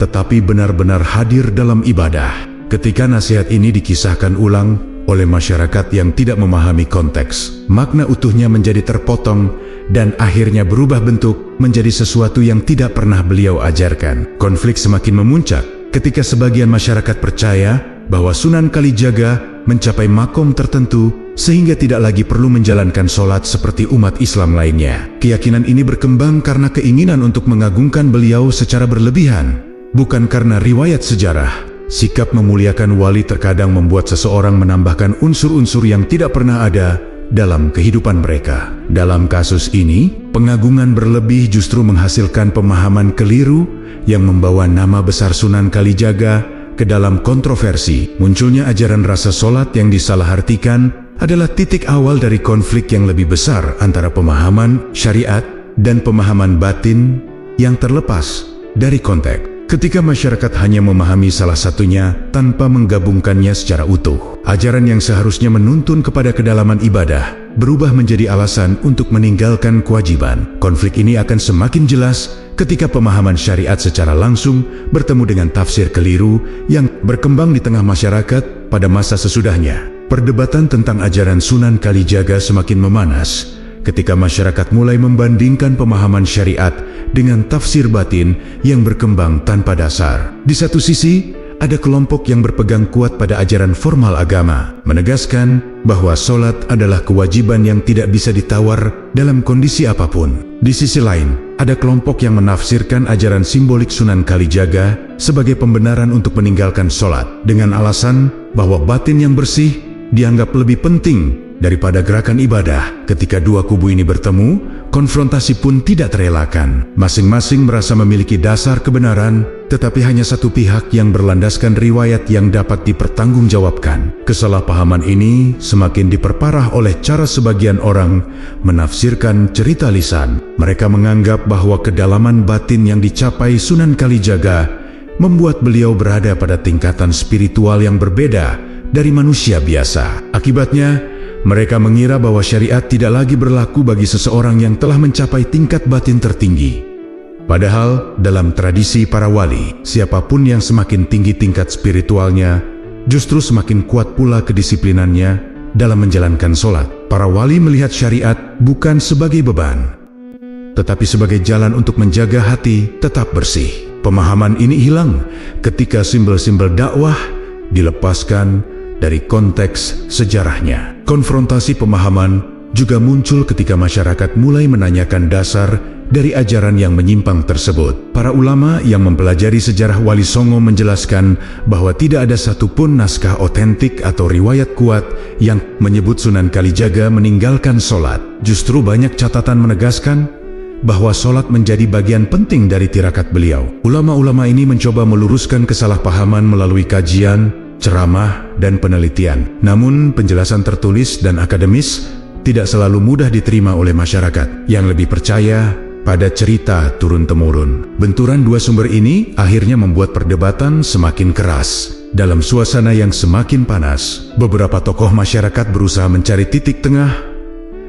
tetapi benar-benar hadir dalam ibadah. Ketika nasihat ini dikisahkan ulang oleh masyarakat yang tidak memahami konteks, makna utuhnya menjadi terpotong dan akhirnya berubah bentuk menjadi sesuatu yang tidak pernah beliau ajarkan. Konflik semakin memuncak ketika sebagian masyarakat percaya bahwa Sunan Kalijaga mencapai makom tertentu sehingga tidak lagi perlu menjalankan sholat seperti umat Islam lainnya. Keyakinan ini berkembang karena keinginan untuk mengagungkan beliau secara berlebihan, bukan karena riwayat sejarah. Sikap memuliakan wali terkadang membuat seseorang menambahkan unsur-unsur yang tidak pernah ada dalam kehidupan mereka. Dalam kasus ini, pengagungan berlebih justru menghasilkan pemahaman keliru yang membawa nama besar Sunan Kalijaga ke dalam kontroversi. Munculnya ajaran rasa sholat yang disalahartikan adalah titik awal dari konflik yang lebih besar antara pemahaman syariat dan pemahaman batin yang terlepas dari konteks. Ketika masyarakat hanya memahami salah satunya tanpa menggabungkannya secara utuh, ajaran yang seharusnya menuntun kepada kedalaman ibadah berubah menjadi alasan untuk meninggalkan kewajiban. Konflik ini akan semakin jelas ketika pemahaman syariat secara langsung bertemu dengan tafsir keliru yang berkembang di tengah masyarakat pada masa sesudahnya. Perdebatan tentang ajaran Sunan Kalijaga semakin memanas ketika masyarakat mulai membandingkan pemahaman syariat dengan tafsir batin yang berkembang tanpa dasar. Di satu sisi, ada kelompok yang berpegang kuat pada ajaran formal agama, menegaskan bahwa sholat adalah kewajiban yang tidak bisa ditawar dalam kondisi apapun. Di sisi lain, ada kelompok yang menafsirkan ajaran simbolik Sunan Kalijaga sebagai pembenaran untuk meninggalkan sholat, dengan alasan bahwa batin yang bersih dianggap lebih penting daripada gerakan ibadah. Ketika dua kubu ini bertemu, konfrontasi pun tidak terelakkan. Masing-masing merasa memiliki dasar kebenaran, tetapi hanya satu pihak yang berlandaskan riwayat yang dapat dipertanggungjawabkan. Kesalahpahaman ini semakin diperparah oleh cara sebagian orang menafsirkan cerita lisan. Mereka menganggap bahwa kedalaman batin yang dicapai Sunan Kalijaga membuat beliau berada pada tingkatan spiritual yang berbeda dari manusia biasa. Akibatnya, mereka mengira bahwa syariat tidak lagi berlaku bagi seseorang yang telah mencapai tingkat batin tertinggi. Padahal, dalam tradisi para wali, siapapun yang semakin tinggi tingkat spiritualnya, justru semakin kuat pula kedisiplinannya dalam menjalankan sholat. Para wali melihat syariat bukan sebagai beban, tetapi sebagai jalan untuk menjaga hati tetap bersih. Pemahaman ini hilang ketika simbol-simbol dakwah dilepaskan dari konteks sejarahnya. Konfrontasi pemahaman juga muncul ketika masyarakat mulai menanyakan dasar dari ajaran yang menyimpang tersebut. Para ulama yang mempelajari sejarah Wali Songo menjelaskan bahwa tidak ada satupun naskah otentik atau riwayat kuat yang menyebut Sunan Kalijaga meninggalkan sholat. Justru banyak catatan menegaskan bahwa sholat menjadi bagian penting dari tirakat beliau. Ulama-ulama ini mencoba meluruskan kesalahpahaman melalui kajian, ceramah, dan penelitian. Namun, penjelasan tertulis dan akademis tidak selalu mudah diterima oleh masyarakat yang lebih percaya pada cerita turun-temurun. Benturan dua sumber ini akhirnya membuat perdebatan semakin keras. Dalam suasana yang semakin panas, beberapa tokoh masyarakat berusaha mencari titik tengah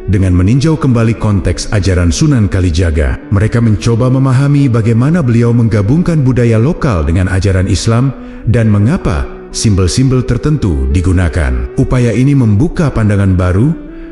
dengan meninjau kembali konteks ajaran Sunan Kalijaga. Mereka mencoba memahami bagaimana beliau menggabungkan budaya lokal dengan ajaran Islam dan mengapa simbol-simbol tertentu digunakan. Upaya ini membuka pandangan baru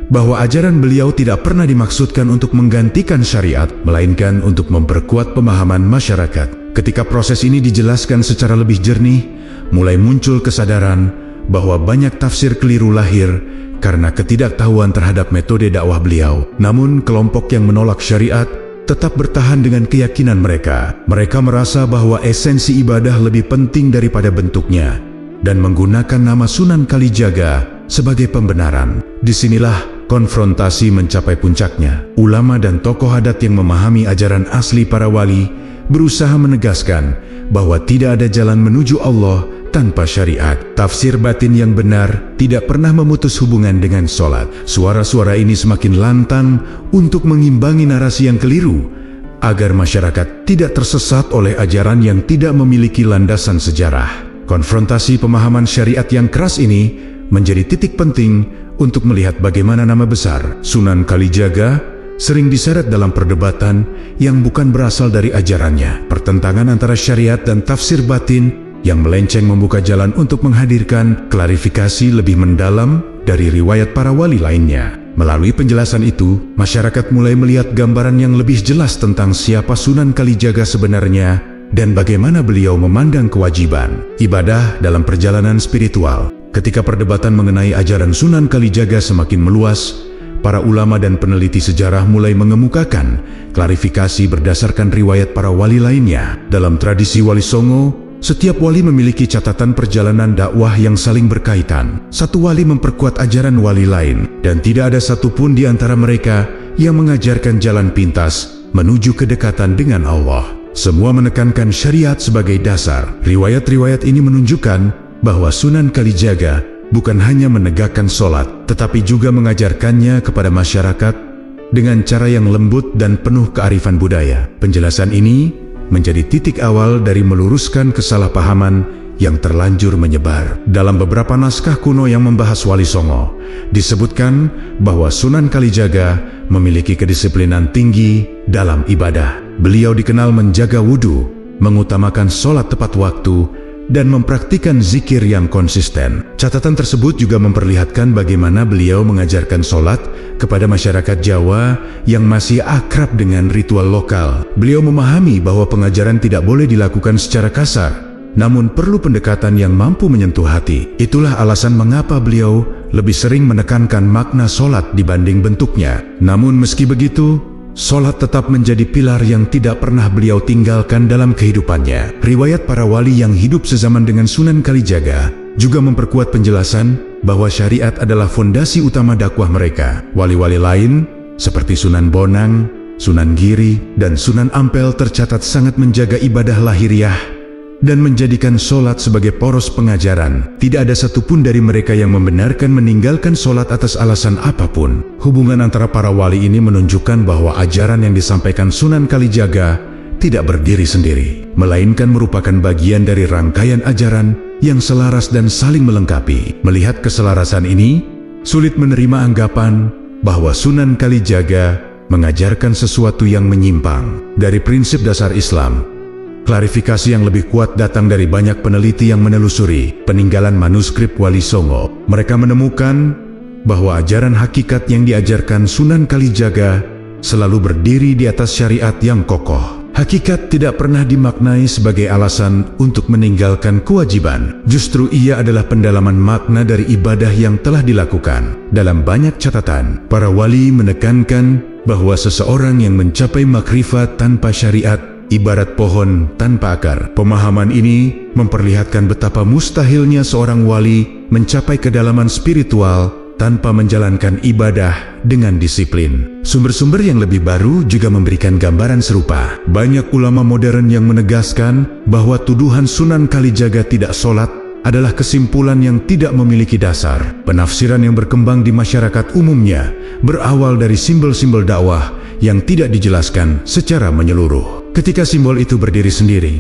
bahwa ajaran beliau tidak pernah dimaksudkan untuk menggantikan syariat, melainkan untuk memperkuat pemahaman masyarakat. Ketika proses ini dijelaskan secara lebih jernih, mulai muncul kesadaran bahwa banyak tafsir keliru lahir karena ketidaktahuan terhadap metode dakwah beliau. Namun, kelompok yang menolak syariat tetap bertahan dengan keyakinan mereka. Mereka merasa bahwa esensi ibadah lebih penting daripada bentuknya, dan menggunakan nama Sunan Kalijaga sebagai pembenaran. Disinilah konfrontasi mencapai puncaknya. Ulama dan tokoh adat yang memahami ajaran asli para wali berusaha menegaskan bahwa tidak ada jalan menuju Allah tanpa syariat. Tafsir batin yang benar tidak pernah memutus hubungan dengan sholat. Suara-suara ini semakin lantang untuk mengimbangi narasi yang keliru, agar masyarakat tidak tersesat oleh ajaran yang tidak memiliki landasan sejarah. Konfrontasi pemahaman syariat yang keras ini menjadi titik penting untuk melihat bagaimana nama besar Sunan Kalijaga sering diseret dalam perdebatan yang bukan berasal dari ajarannya. Pertentangan antara syariat dan tafsir batin yang melenceng membuka jalan untuk menghadirkan klarifikasi lebih mendalam dari riwayat para wali lainnya. Melalui penjelasan itu, masyarakat mulai melihat gambaran yang lebih jelas tentang siapa Sunan Kalijaga sebenarnya dan bagaimana beliau memandang kewajiban ibadah dalam perjalanan spiritual. Ketika perdebatan mengenai ajaran Sunan Kalijaga semakin meluas, para ulama dan peneliti sejarah mulai mengemukakan klarifikasi berdasarkan riwayat para wali lainnya. Dalam tradisi Wali Songo, setiap wali memiliki catatan perjalanan dakwah yang saling berkaitan. Satu wali memperkuat ajaran wali lain, dan tidak ada satupun di antara mereka yang mengajarkan jalan pintas menuju kedekatan dengan Allah. Semua menekankan syariat sebagai dasar. Riwayat-riwayat ini menunjukkan bahwa Sunan Kalijaga bukan hanya menegakkan sholat, tetapi juga mengajarkannya kepada masyarakat dengan cara yang lembut dan penuh kearifan budaya. Penjelasan ini menjadi titik awal dari meluruskan kesalahpahaman yang terlanjur menyebar. Dalam beberapa naskah kuno yang membahas Wali Songo, disebutkan bahwa Sunan Kalijaga memiliki kedisiplinan tinggi dalam ibadah. Beliau dikenal menjaga wudhu, mengutamakan sholat tepat waktu, dan mempraktikkan zikir yang konsisten. Catatan tersebut juga memperlihatkan bagaimana beliau mengajarkan sholat kepada masyarakat Jawa yang masih akrab dengan ritual lokal. Beliau memahami bahwa pengajaran tidak boleh dilakukan secara kasar, namun perlu pendekatan yang mampu menyentuh hati. Itulah alasan mengapa beliau lebih sering menekankan makna sholat dibanding bentuknya. Namun meski begitu, sholat tetap menjadi pilar yang tidak pernah beliau tinggalkan dalam kehidupannya. Riwayat para wali yang hidup sezaman dengan Sunan Kalijaga juga memperkuat penjelasan bahwa syariat adalah fondasi utama dakwah mereka. Wali-wali lain, seperti Sunan Bonang, Sunan Giri, dan Sunan Ampel tercatat sangat menjaga ibadah lahiriah dan menjadikan sholat sebagai poros pengajaran. Tidak ada satupun dari mereka yang membenarkan meninggalkan sholat atas alasan apapun. Hubungan antara para wali ini menunjukkan bahwa ajaran yang disampaikan Sunan Kalijaga tidak berdiri sendiri, melainkan merupakan bagian dari rangkaian ajaran yang selaras dan saling melengkapi. Melihat keselarasan ini, sulit menerima anggapan bahwa Sunan Kalijaga mengajarkan sesuatu yang menyimpang dari prinsip dasar Islam. Klarifikasi yang lebih kuat datang dari banyak peneliti yang menelusuri peninggalan manuskrip Wali Songo. Mereka menemukan bahwa ajaran hakikat yang diajarkan Sunan Kalijaga selalu berdiri di atas syariat yang kokoh. Hakikat tidak pernah dimaknai sebagai alasan untuk meninggalkan kewajiban. Justru ia adalah pendalaman makna dari ibadah yang telah dilakukan. Dalam banyak catatan, para wali menekankan bahwa seseorang yang mencapai makrifat tanpa syariat ibarat pohon tanpa akar. Pemahaman ini memperlihatkan betapa mustahilnya seorang wali mencapai kedalaman spiritual tanpa menjalankan ibadah dengan disiplin. Sumber-sumber yang lebih baru juga memberikan gambaran serupa. Banyak ulama modern yang menegaskan bahwa tuduhan Sunan Kalijaga tidak sholat adalah kesimpulan yang tidak memiliki dasar. Penafsiran yang berkembang di masyarakat umumnya berawal dari simbol-simbol dakwah yang tidak dijelaskan secara menyeluruh. Ketika simbol itu berdiri sendiri,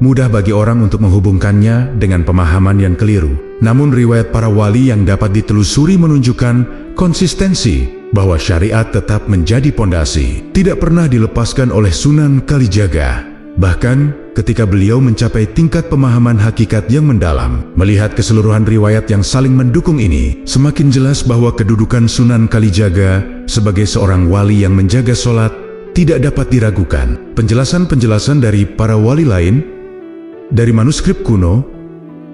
mudah bagi orang untuk menghubungkannya dengan pemahaman yang keliru. Namun riwayat para wali yang dapat ditelusuri menunjukkan konsistensi bahwa syariat tetap menjadi pondasi, tidak pernah dilepaskan oleh Sunan Kalijaga. Bahkan ketika beliau mencapai tingkat pemahaman hakikat yang mendalam. Melihat keseluruhan riwayat yang saling mendukung ini, semakin jelas bahwa kedudukan Sunan Kalijaga sebagai seorang wali yang menjaga sholat tidak dapat diragukan. Penjelasan-penjelasan dari para wali lain, dari manuskrip kuno,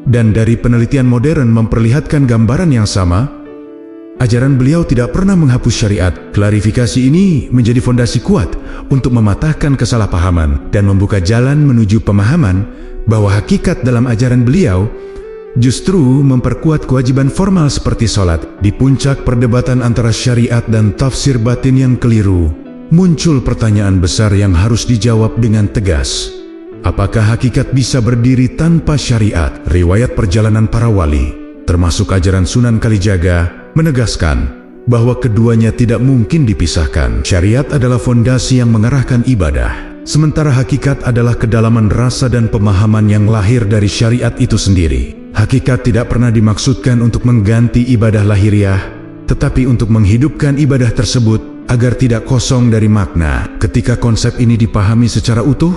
dan dari penelitian modern memperlihatkan gambaran yang sama. Ajaran beliau tidak pernah menghapus syariat. Klarifikasi ini menjadi fondasi kuat untuk mematahkan kesalahpahaman dan membuka jalan menuju pemahaman bahwa hakikat dalam ajaran beliau justru memperkuat kewajiban formal seperti sholat. Di puncak perdebatan antara syariat dan tafsir batin yang keliru, muncul pertanyaan besar yang harus dijawab dengan tegas. Apakah hakikat bisa berdiri tanpa syariat? Riwayat perjalanan para wali, termasuk ajaran Sunan Kalijaga, menegaskan bahwa keduanya tidak mungkin dipisahkan. Syariat adalah fondasi yang mengarahkan ibadah, sementara hakikat adalah kedalaman rasa dan pemahaman yang lahir dari syariat itu sendiri. Hakikat tidak pernah dimaksudkan untuk mengganti ibadah lahiriah, tetapi untuk menghidupkan ibadah tersebut agar tidak kosong dari makna. Ketika konsep ini dipahami secara utuh,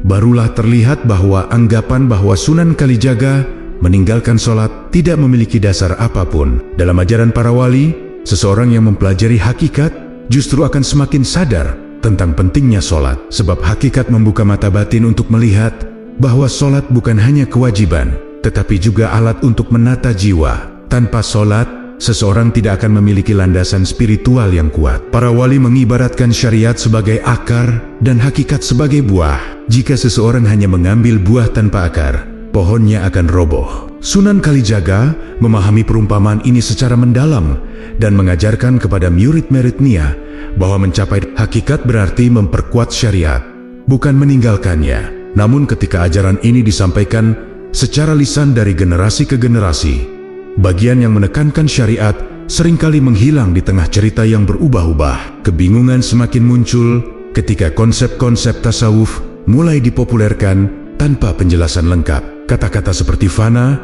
barulah terlihat bahwa anggapan bahwa Sunan Kalijaga meninggalkan sholat tidak memiliki dasar apapun. Dalam ajaran para wali, seseorang yang mempelajari hakikat justru akan semakin sadar tentang pentingnya sholat, sebab hakikat membuka mata batin untuk melihat bahwa sholat bukan hanya kewajiban, tetapi juga alat untuk menata jiwa. Tanpa sholat, seseorang tidak akan memiliki landasan spiritual yang kuat. Para wali mengibaratkan syariat sebagai akar dan hakikat sebagai buah. Jika seseorang hanya mengambil buah tanpa akar, pohonnya akan roboh. Sunan Kalijaga memahami perumpamaan ini secara mendalam dan mengajarkan kepada murid-muridnya bahwa mencapai hakikat berarti memperkuat syariat, bukan meninggalkannya. Namun ketika ajaran ini disampaikan secara lisan dari generasi ke generasi, bagian yang menekankan syariat seringkali menghilang di tengah cerita yang berubah-ubah. Kebingungan semakin muncul ketika konsep-konsep tasawuf mulai dipopulerkan tanpa penjelasan lengkap. Kata-kata seperti fana,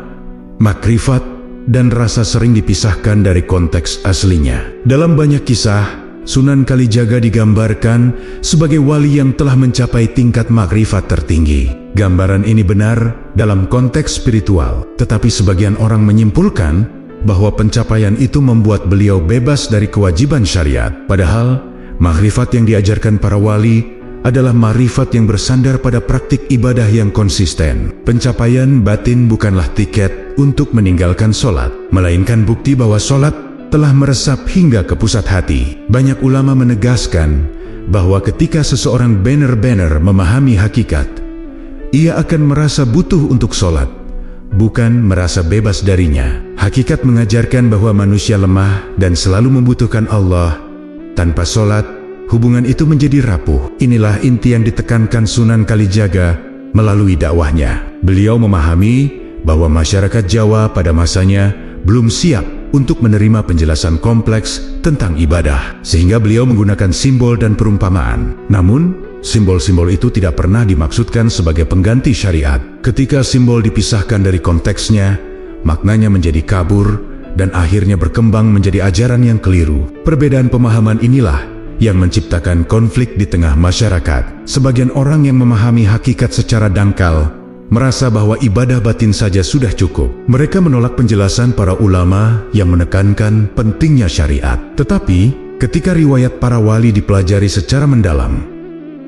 makrifat, dan rasa sering dipisahkan dari konteks aslinya. Dalam banyak kisah, Sunan Kalijaga digambarkan sebagai wali yang telah mencapai tingkat makrifat tertinggi. Gambaran ini benar dalam konteks spiritual, tetapi sebagian orang menyimpulkan bahwa pencapaian itu membuat beliau bebas dari kewajiban syariat. Padahal, makrifat yang diajarkan para wali adalah marifat yang bersandar pada praktik ibadah yang konsisten. Pencapaian batin bukanlah tiket untuk meninggalkan sholat, melainkan bukti bahwa sholat telah meresap hingga ke pusat hati. Banyak ulama menegaskan bahwa ketika seseorang benar-benar memahami hakikat, ia akan merasa butuh untuk sholat, bukan merasa bebas darinya. Hakikat mengajarkan bahwa manusia lemah dan selalu membutuhkan Allah. Tanpa sholat, hubungan itu menjadi rapuh. Inilah inti yang ditekankan Sunan Kalijaga melalui dakwahnya. Beliau memahami bahwa masyarakat Jawa pada masanya belum siap untuk menerima penjelasan kompleks tentang ibadah, sehingga beliau menggunakan simbol dan perumpamaan. Namun, simbol-simbol itu tidak pernah dimaksudkan sebagai pengganti syariat. Ketika simbol dipisahkan dari konteksnya, maknanya menjadi kabur dan akhirnya berkembang menjadi ajaran yang keliru. Perbedaan pemahaman inilah yang menciptakan konflik di tengah masyarakat. Sebagian orang yang memahami hakikat secara dangkal merasa bahwa ibadah batin saja sudah cukup. Mereka menolak penjelasan para ulama yang menekankan pentingnya syariat. Tetapi, ketika riwayat para wali dipelajari secara mendalam,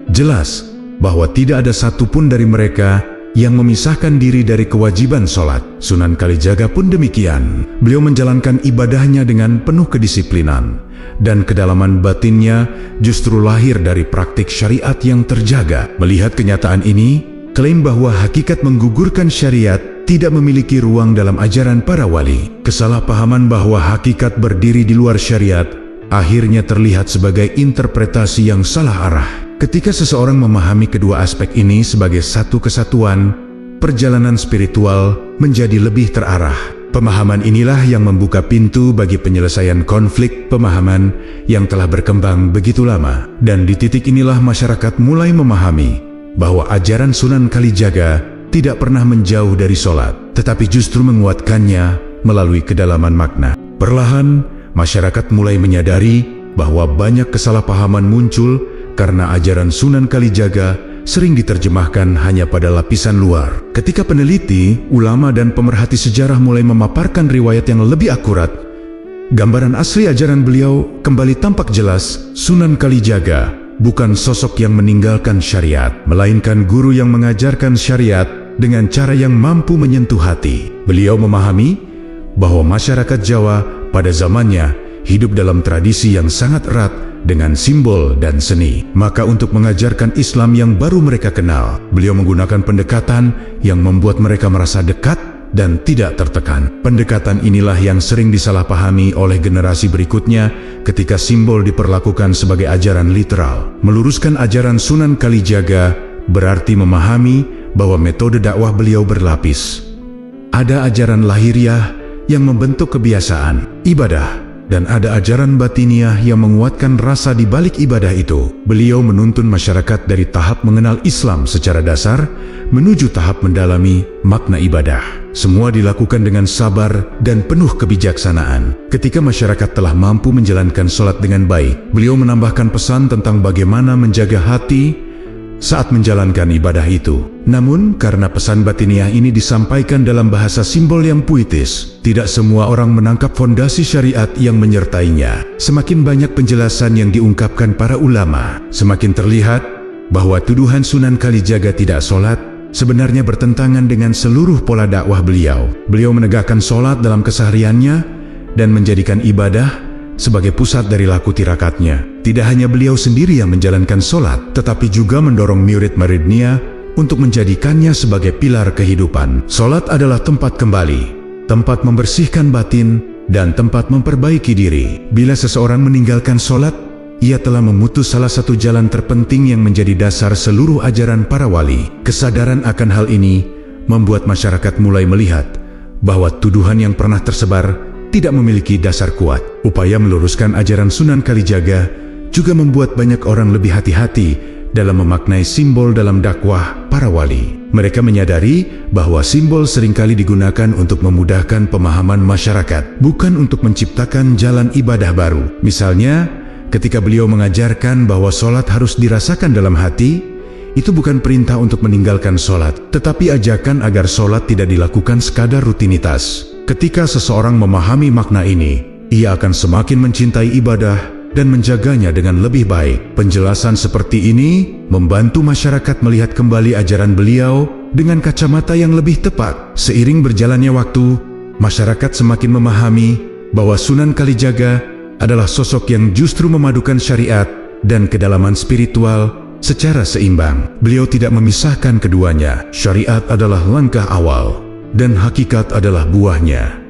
jelas bahwa tidak ada satupun dari mereka yang memisahkan diri dari kewajiban sholat. Sunan Kalijaga pun demikian. Beliau menjalankan ibadahnya dengan penuh kedisiplinan, dan kedalaman batinnya justru lahir dari praktik syariat yang terjaga. Melihat kenyataan ini, klaim bahwa hakikat menggugurkan syariat tidak memiliki ruang dalam ajaran para wali. Kesalahpahaman bahwa hakikat berdiri di luar syariat akhirnya terlihat sebagai interpretasi yang salah arah. Ketika seseorang memahami kedua aspek ini sebagai satu kesatuan, perjalanan spiritual menjadi lebih terarah. Pemahaman inilah yang membuka pintu bagi penyelesaian konflik pemahaman yang telah berkembang begitu lama. Dan di titik inilah masyarakat mulai memahami bahwa ajaran Sunan Kalijaga tidak pernah menjauh dari sholat, tetapi justru menguatkannya melalui kedalaman makna. Perlahan, masyarakat mulai menyadari bahwa banyak kesalahpahaman muncul karena ajaran Sunan Kalijaga sering diterjemahkan hanya pada lapisan luar. Ketika peneliti, ulama, dan pemerhati sejarah mulai memaparkan riwayat yang lebih akurat, gambaran asli ajaran beliau kembali tampak jelas. Sunan Kalijaga bukan sosok yang meninggalkan syariat, melainkan guru yang mengajarkan syariat dengan cara yang mampu menyentuh hati. Beliau memahami bahwa masyarakat Jawa pada zamannya hidup dalam tradisi yang sangat erat dengan simbol dan seni. Maka untuk mengajarkan Islam yang baru mereka kenal, beliau menggunakan pendekatan yang membuat mereka merasa dekat dan tidak tertekan. Pendekatan inilah yang sering disalahpahami oleh generasi berikutnya ketika simbol diperlakukan sebagai ajaran literal. Meluruskan ajaran Sunan Kalijaga berarti memahami bahwa metode dakwah beliau berlapis. Ada ajaran lahiriah yang membentuk kebiasaan ibadah, dan ada ajaran batiniah yang menguatkan rasa di balik ibadah itu. Beliau menuntun masyarakat dari tahap mengenal Islam secara dasar menuju tahap mendalami makna ibadah. Semua dilakukan dengan sabar dan penuh kebijaksanaan. Ketika masyarakat telah mampu menjalankan sholat dengan baik, beliau menambahkan pesan tentang bagaimana menjaga hati saat menjalankan ibadah itu. Namun, karena pesan batiniah ini disampaikan dalam bahasa simbol yang puitis, tidak semua orang menangkap fondasi syariat yang menyertainya. Semakin banyak penjelasan yang diungkapkan para ulama, semakin terlihat bahwa tuduhan Sunan Kalijaga tidak sholat sebenarnya bertentangan dengan seluruh pola dakwah beliau. Beliau menegakkan sholat dalam kesehariannya dan menjadikan ibadah sebagai pusat dari laku tirakatnya. Tidak hanya beliau sendiri yang menjalankan sholat, tetapi juga mendorong murid-muridnya untuk menjadikannya sebagai pilar kehidupan. Sholat adalah tempat kembali, tempat membersihkan batin, dan tempat memperbaiki diri. Bila seseorang meninggalkan sholat, ia telah memutus salah satu jalan terpenting yang menjadi dasar seluruh ajaran para wali. Kesadaran akan hal ini membuat masyarakat mulai melihat bahwa tuduhan yang pernah tersebar tidak memiliki dasar kuat. Upaya meluruskan ajaran Sunan Kalijaga juga membuat banyak orang lebih hati-hati dalam memaknai simbol dalam dakwah para wali. Mereka menyadari bahwa simbol seringkali digunakan untuk memudahkan pemahaman masyarakat, bukan untuk menciptakan jalan ibadah baru. Misalnya, ketika beliau mengajarkan bahwa sholat harus dirasakan dalam hati, itu bukan perintah untuk meninggalkan sholat, tetapi ajakan agar sholat tidak dilakukan sekadar rutinitas. Ketika seseorang memahami makna ini, ia akan semakin mencintai ibadah dan menjaganya dengan lebih baik. Penjelasan seperti ini membantu masyarakat melihat kembali ajaran beliau dengan kacamata yang lebih tepat. Seiring berjalannya waktu, masyarakat semakin memahami bahwa Sunan Kalijaga adalah sosok yang justru memadukan syariat dan kedalaman spiritual secara seimbang. Beliau tidak memisahkan keduanya. Syariat adalah langkah awal, dan hakikat adalah buahnya.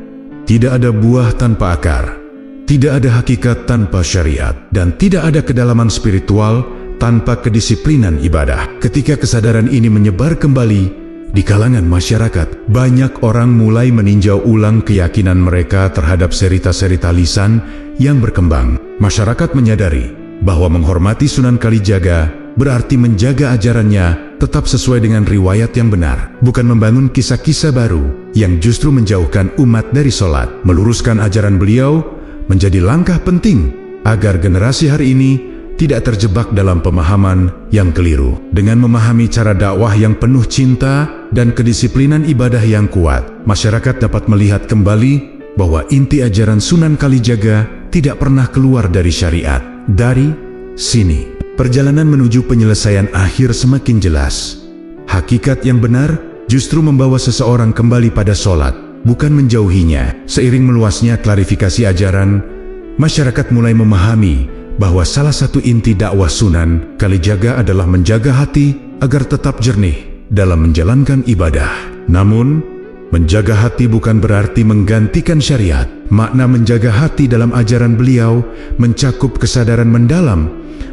Tidak ada buah tanpa akar, tidak ada hakikat tanpa syariat, dan tidak ada kedalaman spiritual tanpa kedisiplinan ibadah. Ketika kesadaran ini menyebar kembali di kalangan masyarakat, banyak orang mulai meninjau ulang keyakinan mereka terhadap serita-serita lisan yang berkembang. Masyarakat menyadari bahwa menghormati Sunan Kalijaga berarti menjaga ajarannya tetap sesuai dengan riwayat yang benar, bukan membangun kisah-kisah baru yang justru menjauhkan umat dari sholat. Meluruskan ajaran beliau menjadi langkah penting agar generasi hari ini tidak terjebak dalam pemahaman yang keliru. Dengan memahami cara dakwah yang penuh cinta dan kedisiplinan ibadah yang kuat, masyarakat dapat melihat kembali bahwa inti ajaran Sunan Kalijaga tidak pernah keluar dari syariat. Dari sini, perjalanan menuju penyelesaian akhir semakin jelas. Hakikat yang benar justru membawa seseorang kembali pada sholat, bukan menjauhinya. Seiring meluasnya klarifikasi ajaran, masyarakat mulai memahami bahwa salah satu inti dakwah Sunan Kalijaga adalah menjaga hati agar tetap jernih dalam menjalankan ibadah. Namun, menjaga hati bukan berarti menggantikan syariat. Makna menjaga hati dalam ajaran beliau mencakup kesadaran mendalam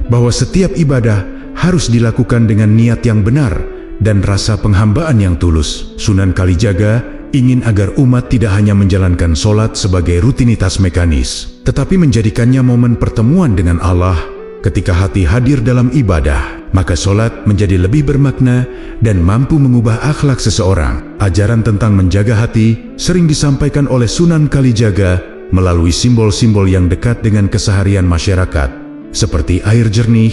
bahwa setiap ibadah harus dilakukan dengan niat yang benar dan rasa penghambaan yang tulus. Sunan Kalijaga ingin agar umat tidak hanya menjalankan sholat sebagai rutinitas mekanis, tetapi menjadikannya momen pertemuan dengan Allah. Ketika hati hadir dalam ibadah, maka sholat menjadi lebih bermakna dan mampu mengubah akhlak seseorang. Ajaran tentang menjaga hati sering disampaikan oleh Sunan Kalijaga melalui simbol-simbol yang dekat dengan keseharian masyarakat, seperti air jernih,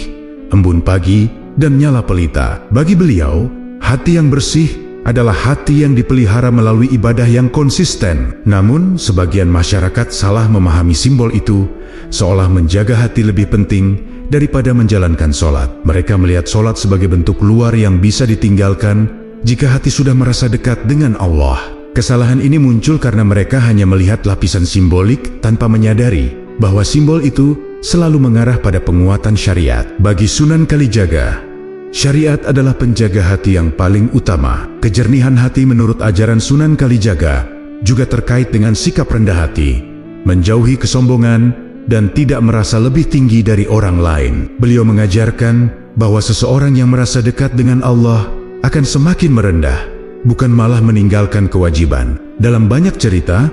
embun pagi, dan nyala pelita. Bagi beliau, hati yang bersih adalah hati yang dipelihara melalui ibadah yang konsisten. Namun, sebagian masyarakat salah memahami simbol itu, seolah menjaga hati lebih penting daripada menjalankan sholat. Mereka melihat sholat sebagai bentuk luar yang bisa ditinggalkan jika hati sudah merasa dekat dengan Allah. Kesalahan ini muncul karena mereka hanya melihat lapisan simbolik tanpa menyadari bahwa simbol itu selalu mengarah pada penguatan syariat. Bagi Sunan Kalijaga, syariat adalah penjaga hati yang paling utama. Kejernihan hati menurut ajaran Sunan Kalijaga juga terkait dengan sikap rendah hati, menjauhi kesombongan, dan tidak merasa lebih tinggi dari orang lain. Beliau mengajarkan bahwa seseorang yang merasa dekat dengan Allah akan semakin merendah, bukan malah meninggalkan kewajiban. Dalam banyak cerita,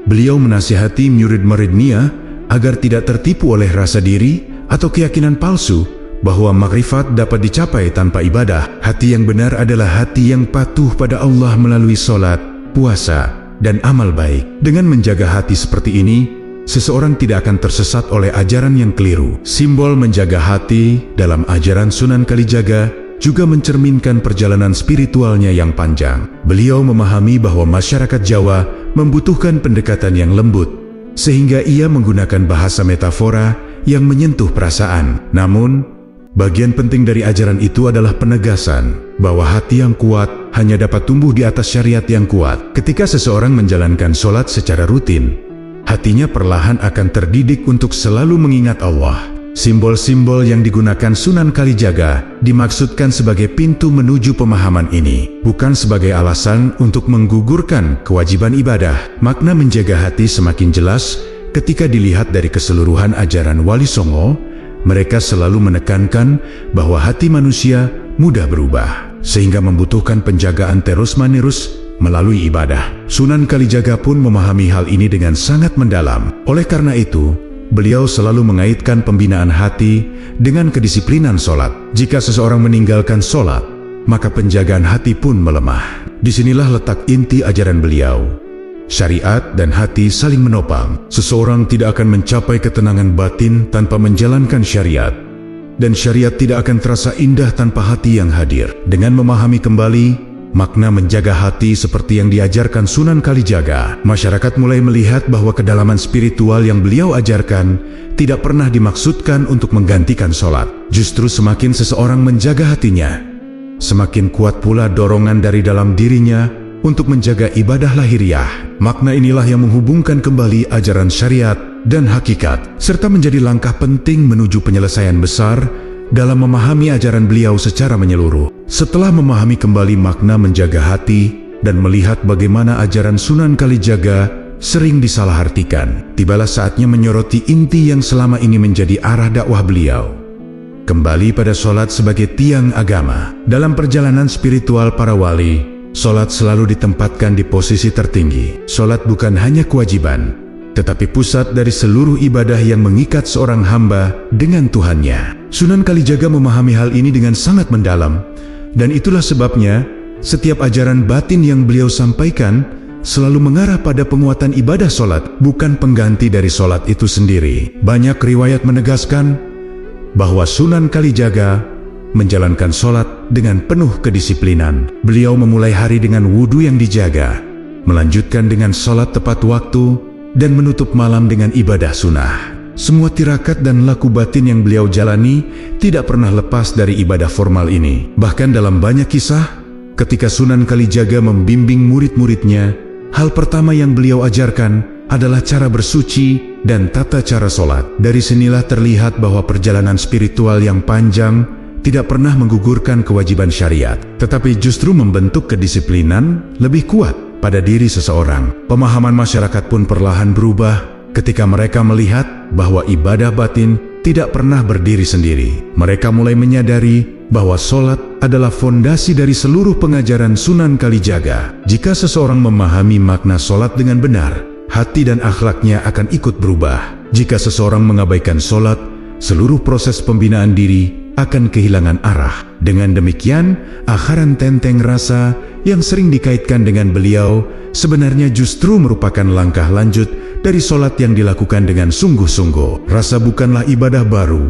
beliau menasihati murid-muridnya agar tidak tertipu oleh rasa diri atau keyakinan palsu bahwa makrifat dapat dicapai tanpa ibadah. Hati yang benar adalah hati yang patuh pada Allah melalui sholat, puasa, dan amal baik. Dengan menjaga hati seperti ini, seseorang tidak akan tersesat oleh ajaran yang keliru. Simbol menjaga hati dalam ajaran Sunan Kalijaga juga mencerminkan perjalanan spiritualnya yang panjang. Beliau memahami bahwa masyarakat Jawa membutuhkan pendekatan yang lembut, sehingga ia menggunakan bahasa metafora yang menyentuh perasaan. Namun, bagian penting dari ajaran itu adalah penegasan bahwa hati yang kuat hanya dapat tumbuh di atas syariat yang kuat. Ketika seseorang menjalankan sholat secara rutin, hatinya perlahan akan terdidik untuk selalu mengingat Allah. Simbol-simbol yang digunakan Sunan Kalijaga dimaksudkan sebagai pintu menuju pemahaman ini, bukan sebagai alasan untuk menggugurkan kewajiban ibadah. Makna menjaga hati semakin jelas ketika dilihat dari keseluruhan ajaran Wali Songo. Mereka selalu menekankan bahwa hati manusia mudah berubah, sehingga membutuhkan penjagaan terus-menerus melalui ibadah. Sunan Kalijaga pun memahami hal ini dengan sangat mendalam. Oleh karena itu, beliau selalu mengaitkan pembinaan hati dengan kedisiplinan sholat. Jika seseorang meninggalkan sholat, maka penjagaan hati pun melemah. Disinilah letak inti ajaran beliau. Syariat dan hati saling menopang. Seseorang tidak akan mencapai ketenangan batin tanpa menjalankan syariat, dan syariat tidak akan terasa indah tanpa hati yang hadir. Dengan memahami kembali makna menjaga hati seperti yang diajarkan Sunan Kalijaga, masyarakat mulai melihat bahwa kedalaman spiritual yang beliau ajarkan tidak pernah dimaksudkan untuk menggantikan sholat. Justru semakin seseorang menjaga hatinya, semakin kuat pula dorongan dari dalam dirinya untuk menjaga ibadah lahiriah. Makna inilah yang menghubungkan kembali ajaran syariat dan hakikat, serta menjadi langkah penting menuju penyelesaian besar dalam memahami ajaran beliau secara menyeluruh. Setelah memahami kembali makna menjaga hati dan melihat bagaimana ajaran Sunan Kalijaga sering disalahartikan. Tibalah saatnya menyoroti inti yang selama ini menjadi arah dakwah beliau. Kembali pada sholat sebagai tiang agama. Dalam perjalanan spiritual para wali, sholat selalu ditempatkan di posisi tertinggi. Sholat bukan hanya kewajiban, tetapi pusat dari seluruh ibadah yang mengikat seorang hamba dengan Tuhannya. Sunan Kalijaga memahami hal ini dengan sangat mendalam, dan itulah sebabnya setiap ajaran batin yang beliau sampaikan selalu mengarah pada penguatan ibadah sholat, bukan pengganti dari sholat itu sendiri. Banyak riwayat menegaskan bahwa Sunan Kalijaga menjalankan sholat dengan penuh kedisiplinan. Beliau memulai hari dengan wudhu yang dijaga, melanjutkan dengan sholat tepat waktu, dan menutup malam dengan ibadah sunnah. Semua tirakat dan laku batin yang beliau jalani tidak pernah lepas dari ibadah formal ini. Bahkan dalam banyak kisah, ketika Sunan Kalijaga membimbing murid-muridnya, hal pertama yang beliau ajarkan adalah cara bersuci dan tata cara sholat. Dari sinilah terlihat bahwa perjalanan spiritual yang panjang tidak pernah menggugurkan kewajiban syariat, tetapi justru membentuk kedisiplinan lebih kuat pada diri seseorang. Pemahaman masyarakat pun perlahan berubah ketika mereka melihat bahwa ibadah batin tidak pernah berdiri sendiri. Mereka mulai menyadari bahwa sholat adalah fondasi dari seluruh pengajaran Sunan Kalijaga. Jika seseorang memahami makna sholat dengan benar, hati dan akhlaknya akan ikut berubah. Jika seseorang mengabaikan sholat, seluruh proses pembinaan diri akan kehilangan arah. Dengan demikian, akharan tenteng rasa yang sering dikaitkan dengan beliau sebenarnya justru merupakan langkah lanjut dari sholat yang dilakukan dengan sungguh-sungguh. Rasa bukanlah ibadah baru,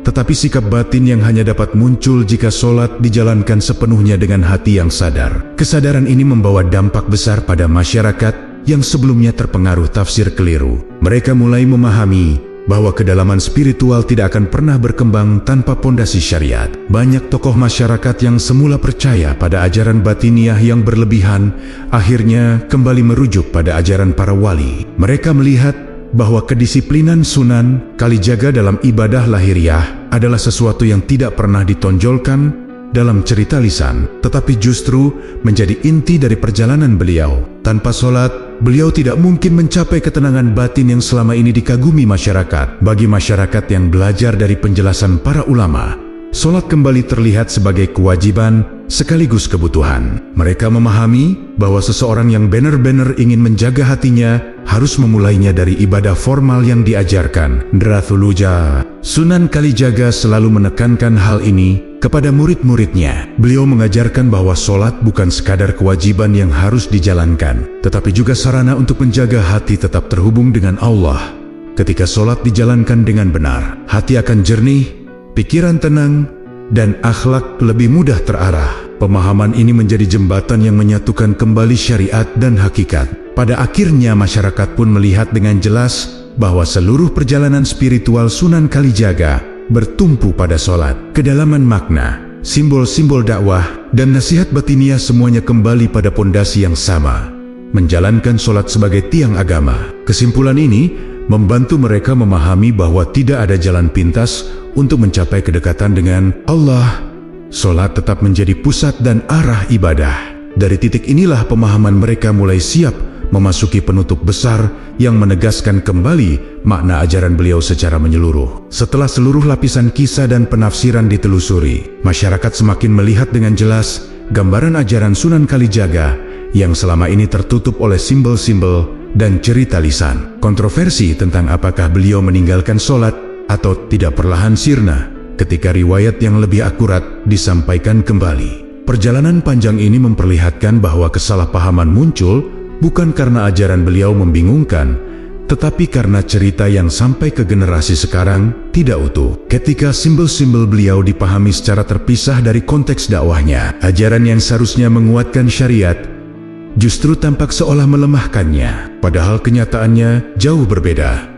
tetapi sikap batin yang hanya dapat muncul jika sholat dijalankan sepenuhnya dengan hati yang sadar. Kesadaran ini membawa dampak besar pada masyarakat yang sebelumnya terpengaruh tafsir keliru. Mereka mulai memahami bahwa kedalaman spiritual tidak akan pernah berkembang tanpa pondasi syariat. Banyak tokoh masyarakat yang semula percaya pada ajaran batiniah yang berlebihan, akhirnya kembali merujuk pada ajaran para wali. Mereka melihat bahwa kedisiplinan Sunan Kalijaga dalam ibadah lahiriah adalah sesuatu yang tidak pernah ditonjolkan dalam cerita lisan, tetapi justru menjadi inti dari perjalanan beliau. Tanpa sholat, beliau tidak mungkin mencapai ketenangan batin yang selama ini dikagumi masyarakat. Bagi masyarakat yang belajar dari penjelasan para ulama, sholat kembali terlihat sebagai kewajiban sekaligus kebutuhan. Mereka memahami bahwa seseorang yang benar-benar ingin menjaga hatinya harus memulainya dari ibadah formal yang diajarkan. Ndrathuluja. Sunan Kalijaga selalu menekankan hal ini kepada murid-muridnya. Beliau mengajarkan bahwa sholat bukan sekadar kewajiban yang harus dijalankan, tetapi juga sarana untuk menjaga hati tetap terhubung dengan Allah. Ketika sholat dijalankan dengan benar, hati akan jernih, pikiran tenang, dan akhlak lebih mudah terarah. Pemahaman ini menjadi jembatan yang menyatukan kembali syariat dan hakikat. Pada akhirnya masyarakat pun melihat dengan jelas bahwa seluruh perjalanan spiritual Sunan Kalijaga bertumpu pada sholat. Kedalaman makna, simbol-simbol dakwah, dan nasihat batiniah semuanya kembali pada pondasi yang sama, menjalankan sholat sebagai tiang agama. Kesimpulan ini membantu mereka memahami bahwa tidak ada jalan pintas untuk mencapai kedekatan dengan Allah. Sholat tetap menjadi pusat dan arah ibadah. Dari titik inilah pemahaman mereka mulai siap memasuki penutup besar yang menegaskan kembali makna ajaran beliau secara menyeluruh. Setelah seluruh lapisan kisah dan penafsiran ditelusuri, masyarakat semakin melihat dengan jelas gambaran ajaran Sunan Kalijaga yang selama ini tertutup oleh simbol-simbol dan cerita lisan. Kontroversi tentang apakah beliau meninggalkan sholat atau tidak perlahan sirna ketika riwayat yang lebih akurat disampaikan kembali. Perjalanan panjang ini memperlihatkan bahwa kesalahpahaman muncul bukan karena ajaran beliau membingungkan, tetapi karena cerita yang sampai ke generasi sekarang tidak utuh. Ketika simbol-simbol beliau dipahami secara terpisah dari konteks dakwahnya, ajaran yang seharusnya menguatkan syariat justru tampak seolah melemahkannya, padahal kenyataannya jauh berbeda.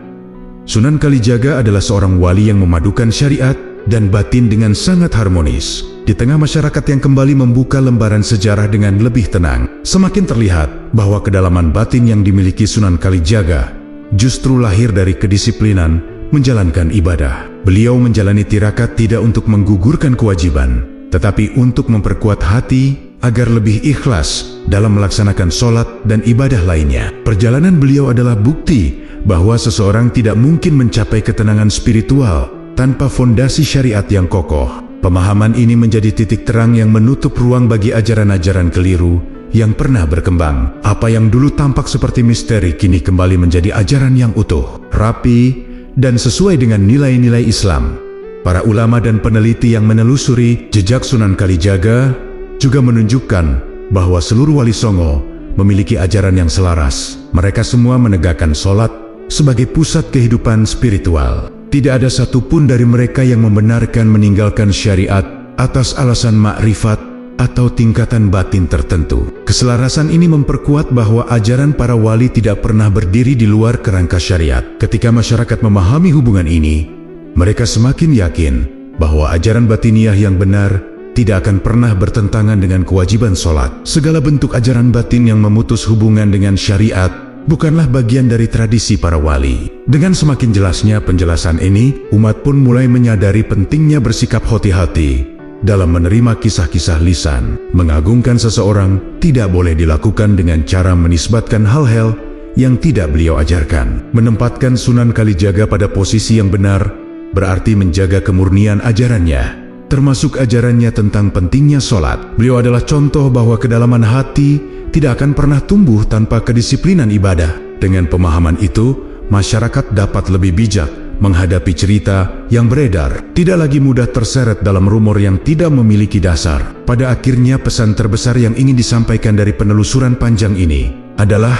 Sunan Kalijaga adalah seorang wali yang memadukan syariat dan batin dengan sangat harmonis. Di tengah masyarakat yang kembali membuka lembaran sejarah dengan lebih tenang, semakin terlihat bahwa kedalaman batin yang dimiliki Sunan Kalijaga justru lahir dari kedisiplinan menjalankan ibadah. Beliau menjalani tirakat tidak untuk menggugurkan kewajiban, tetapi untuk memperkuat hati agar lebih ikhlas dalam melaksanakan sholat dan ibadah lainnya. Perjalanan beliau adalah bukti bahwa seseorang tidak mungkin mencapai ketenangan spiritual tanpa fondasi syariat yang kokoh. Pemahaman ini menjadi titik terang yang menutup ruang bagi ajaran-ajaran keliru yang pernah berkembang. Apa yang dulu tampak seperti misteri kini kembali menjadi ajaran yang utuh, rapi, dan sesuai dengan nilai-nilai Islam. Para ulama dan peneliti yang menelusuri jejak Sunan Kalijaga juga menunjukkan bahwa seluruh wali songo memiliki ajaran yang selaras. Mereka semua menegakkan sholat sebagai pusat kehidupan spiritual. Tidak ada satupun dari mereka yang membenarkan meninggalkan syariat atas alasan makrifat atau tingkatan batin tertentu. Keselarasan ini memperkuat bahwa ajaran para wali tidak pernah berdiri di luar kerangka syariat. Ketika masyarakat memahami hubungan ini, mereka semakin yakin bahwa ajaran batiniah yang benar tidak akan pernah bertentangan dengan kewajiban sholat. Segala bentuk ajaran batin yang memutus hubungan dengan syariat bukanlah bagian dari tradisi para wali. Dengan semakin jelasnya penjelasan ini, umat pun mulai menyadari pentingnya bersikap hati-hati dalam menerima kisah-kisah lisan. Mengagungkan seseorang tidak boleh dilakukan dengan cara menisbatkan hal-hal yang tidak beliau ajarkan. Menempatkan Sunan Kalijaga pada posisi yang benar berarti menjaga kemurnian ajarannya, termasuk ajarannya tentang pentingnya sholat. Beliau adalah contoh bahwa kedalaman hati tidak akan pernah tumbuh tanpa kedisiplinan ibadah. Dengan pemahaman itu, masyarakat dapat lebih bijak menghadapi cerita yang beredar, tidak lagi mudah terseret dalam rumor yang tidak memiliki dasar. Pada akhirnya, pesan terbesar yang ingin disampaikan dari penelusuran panjang ini adalah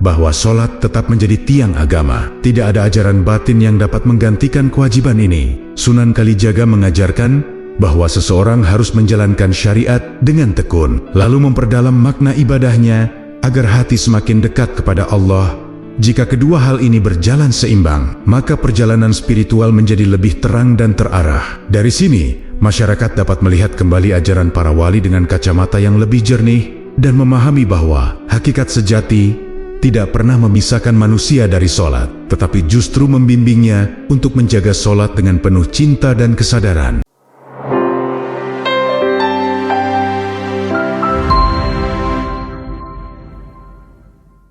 bahwa sholat tetap menjadi tiang agama. Tidak ada ajaran batin yang dapat menggantikan kewajiban ini. Sunan Kalijaga mengajarkan bahwa seseorang harus menjalankan syariat dengan tekun, lalu memperdalam makna ibadahnya agar hati semakin dekat kepada Allah. Jika kedua hal ini berjalan seimbang, maka perjalanan spiritual menjadi lebih terang dan terarah. Dari sini, masyarakat dapat melihat kembali ajaran para wali dengan kacamata yang lebih jernih dan memahami bahwa hakikat sejati tidak pernah memisahkan manusia dari sholat, tetapi justru membimbingnya untuk menjaga sholat dengan penuh cinta dan kesadaran.